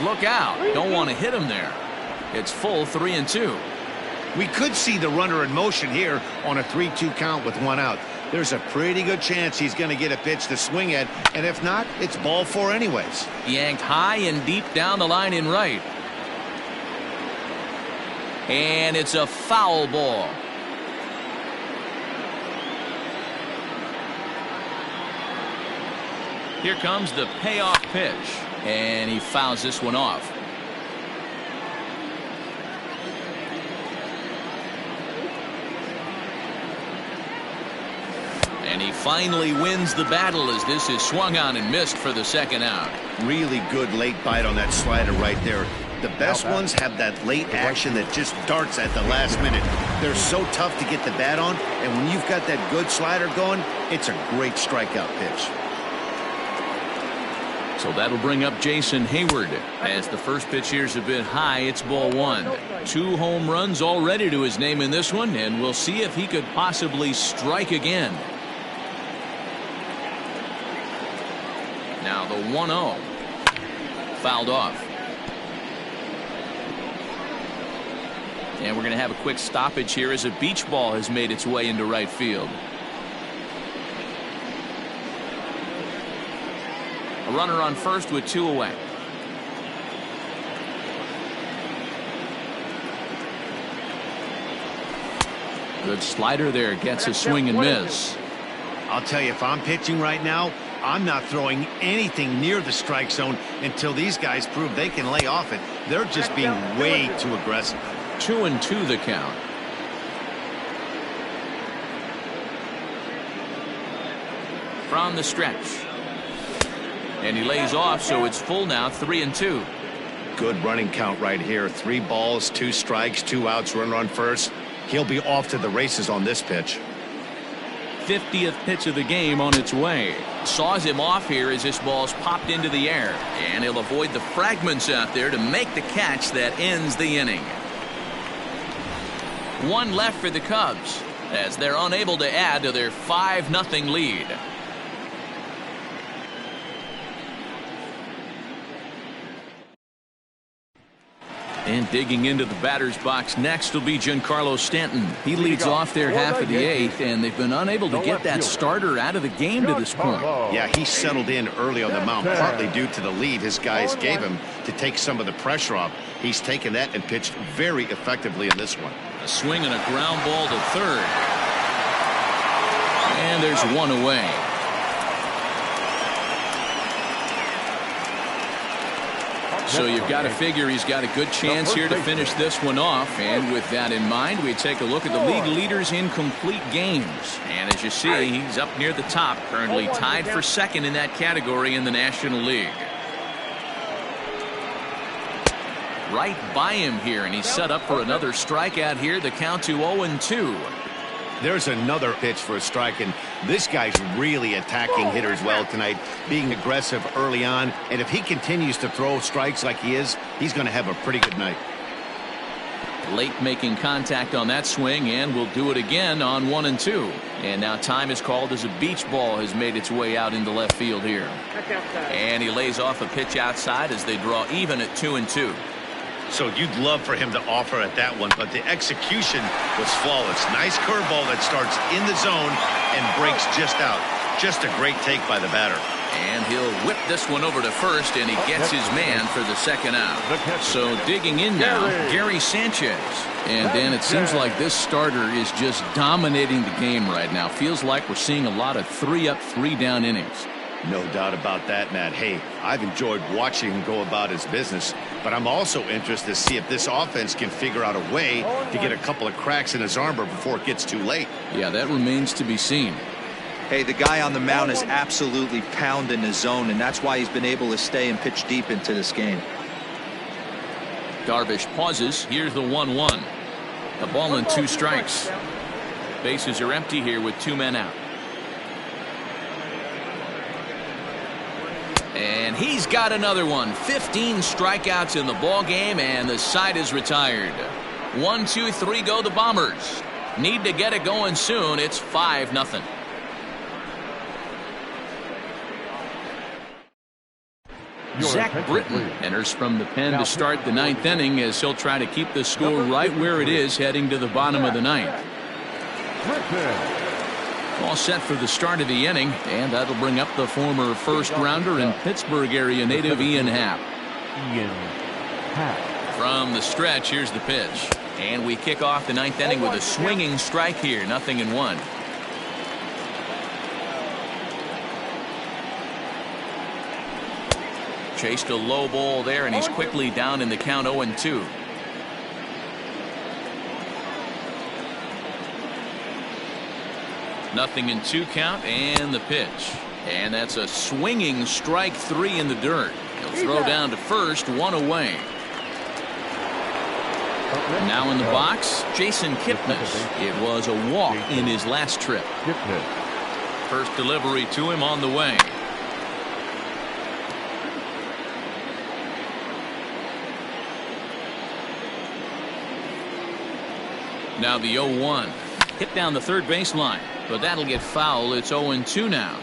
Look out. Don't want to hit him there. It's full 3-2. We could see the runner in motion here on a 3-2 count with one out. There's a pretty good chance he's going to get a pitch to swing at, and if not, it's ball four anyways. Yanked high and deep down the line in right. And it's a foul ball. Here comes the payoff pitch, and he fouls this one off. And he finally wins the battle as this is swung on and missed for the second out. Really good late bite on that slider right there. The best ones have that late action that just darts at the last minute. They're so tough to get the bat on, and when you've got that good slider going, it's a great strikeout pitch. So that'll bring up Jason Hayward. As the first pitch here's a bit high, it's ball one. 2 home runs already to his name in this one, and we'll see if he could possibly strike again. Now the 1-0. Fouled off. And we're going to have a quick stoppage here as a beach ball has made its way into right field. A runner on first with 2 away. Good slider there, gets a swing and miss. I'll tell you, if I'm pitching right now, I'm not throwing anything near the strike zone until these guys prove they can lay off it. They're just being way too aggressive. 2-2 the count. From the stretch. And he lays off, so it's full now, 3-2. Good running count right here. 3 balls, 2 strikes, 2 outs, runner on first. He'll be off to the races on this pitch. 50th pitch of the game on its way. Saws him off here as this ball's popped into the air. And he'll avoid the fragments out there to make the catch that ends the inning. 1 left for the Cubs as they're unable to add to their 5-0 lead. And digging into the batter's box next will be Giancarlo Stanton. He leads off their half of the 8th, and they've been unable to get that starter out of the game to this point. Yeah, he settled in early on the mound, partly due to the lead his guys gave him to take some of the pressure off. He's taken that and pitched very effectively in this one. A swing and a ground ball to third. And there's 1 away. So you've got to figure he's got a good chance here to finish this one off. And with that in mind, we take a look at the league leaders in complete games. And as you see, he's up near the top, currently tied for second in that category in the National League. Right by him here, and he's set up for another strikeout here. The count to 0-2. There's another pitch for a strike, and this guy's really attacking hitters well tonight, being aggressive early on. And if he continues to throw strikes like he is, he's going to have a pretty good night. Late making contact on that swing, and we'll do it again on 1-2. And now time is called as a beach ball has made its way out into left field here. And he lays off a pitch outside as they draw even at 2-2. So you'd love for him to offer at that one, but the execution was flawless. Nice curveball that starts in the zone and breaks just out. Just a great take by the batter. And he'll whip this one over to first, and he gets his man for the second out. So digging in now, Gary Sanchez. And Dan, it seems like this starter is just dominating the game right now. Feels like we're seeing a lot of 3-up, 3-down innings. No doubt about that, Matt. Hey, I've enjoyed watching him go about his business, but I'm also interested to see if this offense can figure out a way to get a couple of cracks in his armor before it gets too late. Yeah, that remains to be seen. Hey, the guy on the mound is absolutely pounding his zone, and that's why he's been able to stay and pitch deep into this game. Darvish pauses. Here's the 1-1. A ball and 2 strikes. Bases are empty here with 2 men out. And he's got another one. 15 strikeouts in the ball game, and the side is retired. 1, 2, 3 go the Bombers. Need to get it going soon. It's 5-0. Zach Britton enters from the pen to start the ninth inning as he'll try to keep the score right where it is heading to the bottom of the ninth. All set for the start of the inning, and that'll bring up the former first-rounder and Pittsburgh area native Ian Happ. From the stretch, here's the pitch. And we kick off the ninth inning with a swinging strike here, 0-1. Chased a low ball there, and he's quickly down in the count 0-2. Nothing in 2 count, and the pitch. And that's a swinging strike 3 in the dirt. He'll throw down to first, 1 away. Now in the box, Jason Kipnis. It was a walk in his last trip. First delivery to him on the way. Now the 0-1. Hit down the third baseline, but that'll get foul. It's 0-2 now.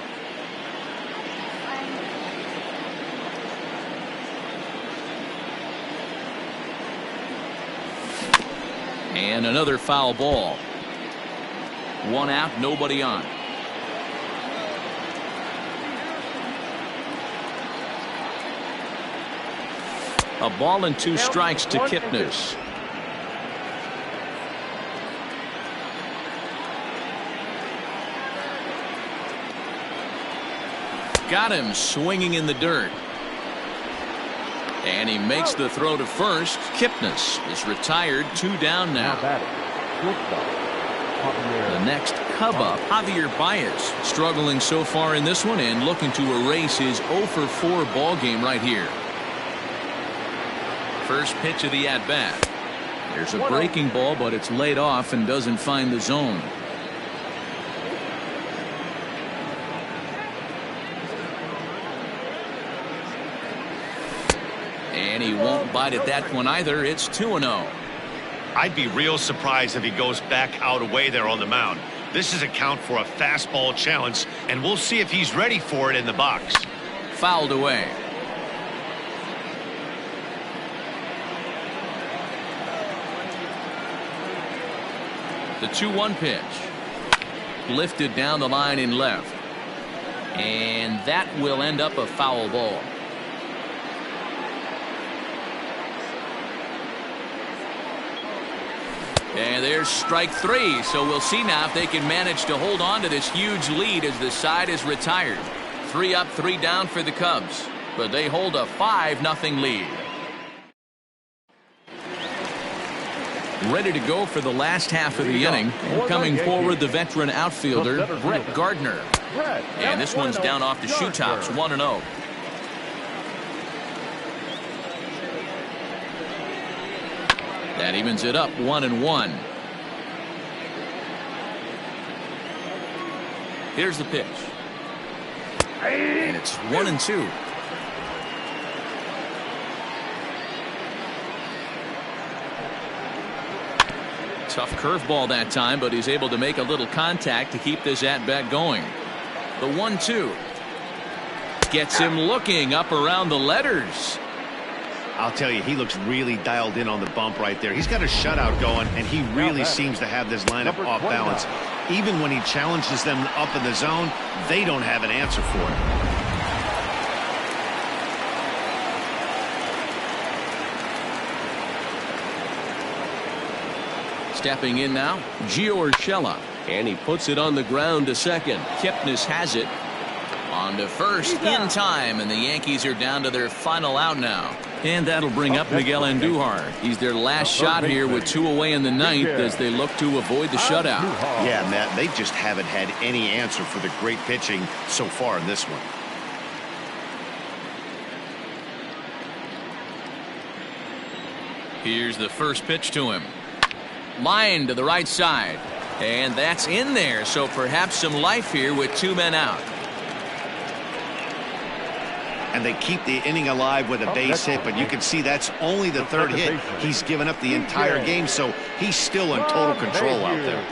And another foul ball. 1 out, nobody on. A ball and 2 strikes to Kipnis. Got him swinging in the dirt. And he makes the throw to first. Kipnis is retired, 2 down now. The next Cub up, Javier Baez, struggling so far in this one and looking to erase his 0-for-4 ball game right here. First pitch of the at-bat. There's a breaking ball, but it's laid off and doesn't find the zone. And he won't bite at that one either. It's 2-0. I'd be real surprised if he goes back out away there on the mound. This is a count for a fastball challenge, and we'll see if he's ready for it in the box. Fouled away. The 2-1 pitch. Lifted down the line in left. And that will end up a foul ball. And there's strike 3, so we'll see now if they can manage to hold on to this huge lead as the side is retired. 3 up, 3 down for the Cubs, but they hold a 5-0 lead. Ready to go for the last half of the inning, and coming forward the veteran outfielder Brett Gardner. And this one's down off the shoe tops, 1-0. That evens it up, 1-1. Here's the pitch. And it's 1-2. Tough curveball that time, but he's able to make a little contact to keep this at-bat going. The 1-2. Gets him looking up around the letters. I'll tell you, he looks really dialed in on the bump right there. He's got a shutout going, and he really seems to have this lineup off balance. Even when he challenges them up in the zone, they don't have an answer for it. Stepping in now, Gio Urshela. And he puts it on the ground to second. Kipnis has it. On to first in time, and the Yankees are down to their final out now. And that'll bring up Miguel Andujar. He's their last shot here with 2 away in the ninth as they look to avoid the shutout. Yeah, Matt, they just haven't had any answer for the great pitching so far in this one. Here's the first pitch to him. Line to the right side. And that's in there, so perhaps some life here with 2 men out. And they keep the inning alive with a base hit, but you can see that's only the 3rd hit. He's given up the entire game, so he's still in total control out there.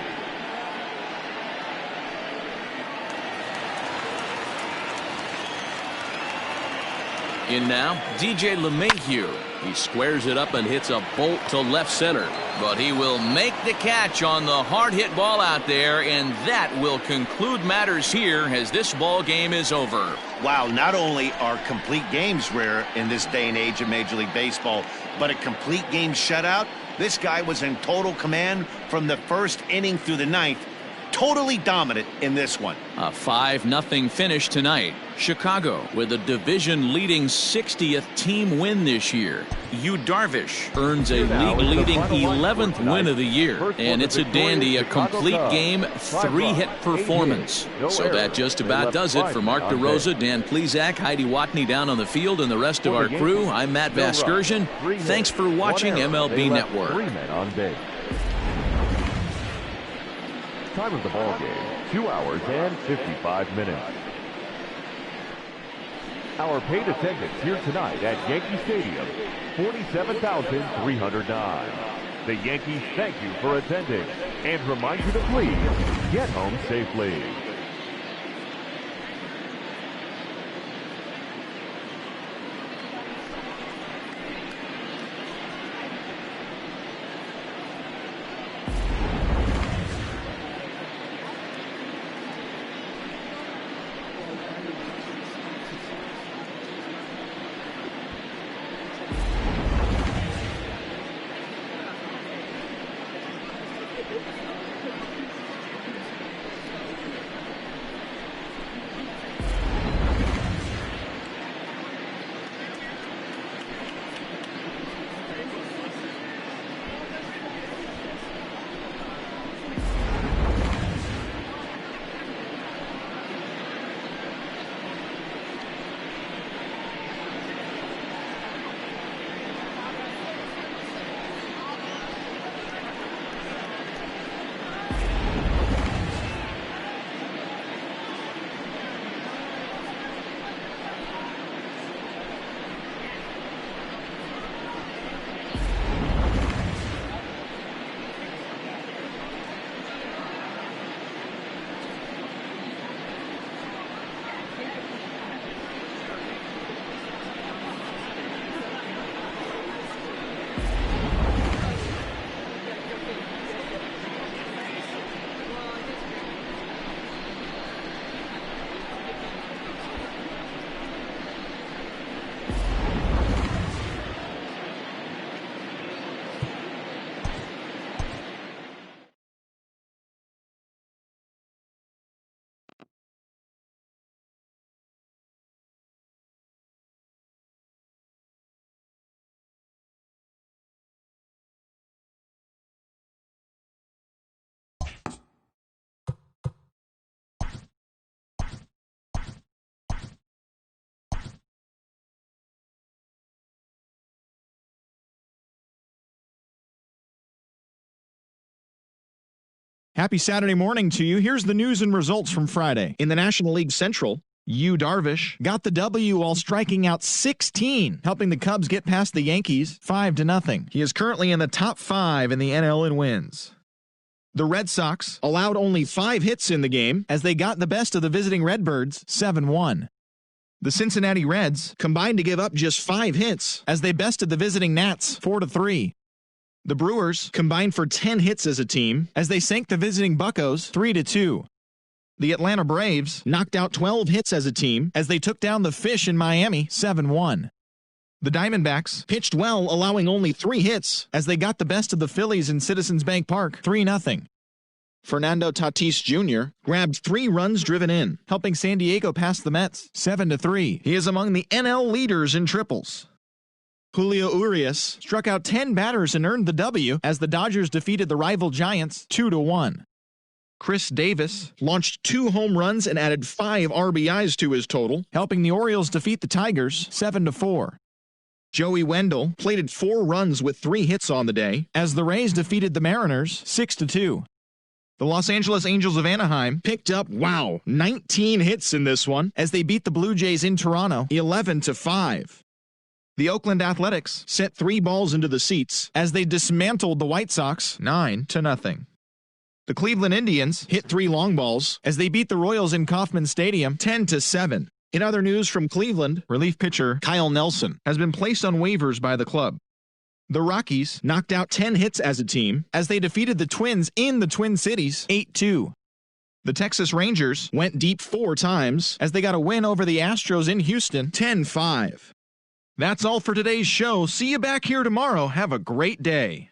In now, DJ LeMahieu. He squares it up and hits a bolt to left center. But he will make the catch on the hard-hit ball out there, and that will conclude matters here as this ball game is over. Wow, not only are complete games rare in this day and age of Major League Baseball, but a complete game shutout. This guy was in total command from the first inning through the ninth. Totally dominant in this one. A 5-0 finish tonight. Chicago with a division-leading 60th team win this year. Yu Darvish earns a league-leading 11th win of the year. And it's a dandy, a complete game, 3-hit performance. So that just about does it for Mark DeRosa, Dan Plesac, Heidi Watney down on the field, and the rest of our crew. I'm Matt Vasgersian. Thanks for watching MLB Network. Time of the ball game, 2 hours and 55 minutes. Our paid attendance here tonight at Yankee Stadium, 47,309. The Yankees thank you for attending and remind you to please get home safely. Happy Saturday morning to you. Here's the news and results from Friday. In the National League Central, Yu Darvish got the W while striking out 16, helping the Cubs get past the Yankees 5-0. He is currently in the top 5 in the NL in wins. The Red Sox allowed only 5 hits in the game as they got the best of the visiting Redbirds 7-1. The Cincinnati Reds combined to give up just 5 hits as they bested the visiting Nats 4-3. The Brewers combined for 10 hits as a team as they sank the visiting Buccos 3-2. The Atlanta Braves knocked out 12 hits as a team as they took down the Fish in Miami 7-1. The Diamondbacks pitched well, allowing only 3 hits as they got the best of the Phillies in Citizens Bank Park 3-0. Fernando Tatis Jr. grabbed 3 runs driven in, helping San Diego pass the Mets 7-3. He is among the NL leaders in triples. Julio Urias struck out 10 batters and earned the W as the Dodgers defeated the rival Giants 2-1. Chris Davis launched 2 home runs and added 5 RBIs to his total, helping the Orioles defeat the Tigers 7-4. Joey Wendell plated 4 runs with 3 hits on the day as the Rays defeated the Mariners 6-2. The Los Angeles Angels of Anaheim picked up, 19 hits in this one as they beat the Blue Jays in Toronto 11-5. The Oakland Athletics sent 3 balls into the seats as they dismantled the White Sox 9-0. The Cleveland Indians hit 3 long balls as they beat the Royals in Kauffman Stadium 10-7. In other news from Cleveland, relief pitcher Kyle Nelson has been placed on waivers by the club. The Rockies knocked out 10 hits as a team as they defeated the Twins in the Twin Cities 8-2. The Texas Rangers went deep 4 times as they got a win over the Astros in Houston 10-5. That's all for today's show. See you back here tomorrow. Have a great day.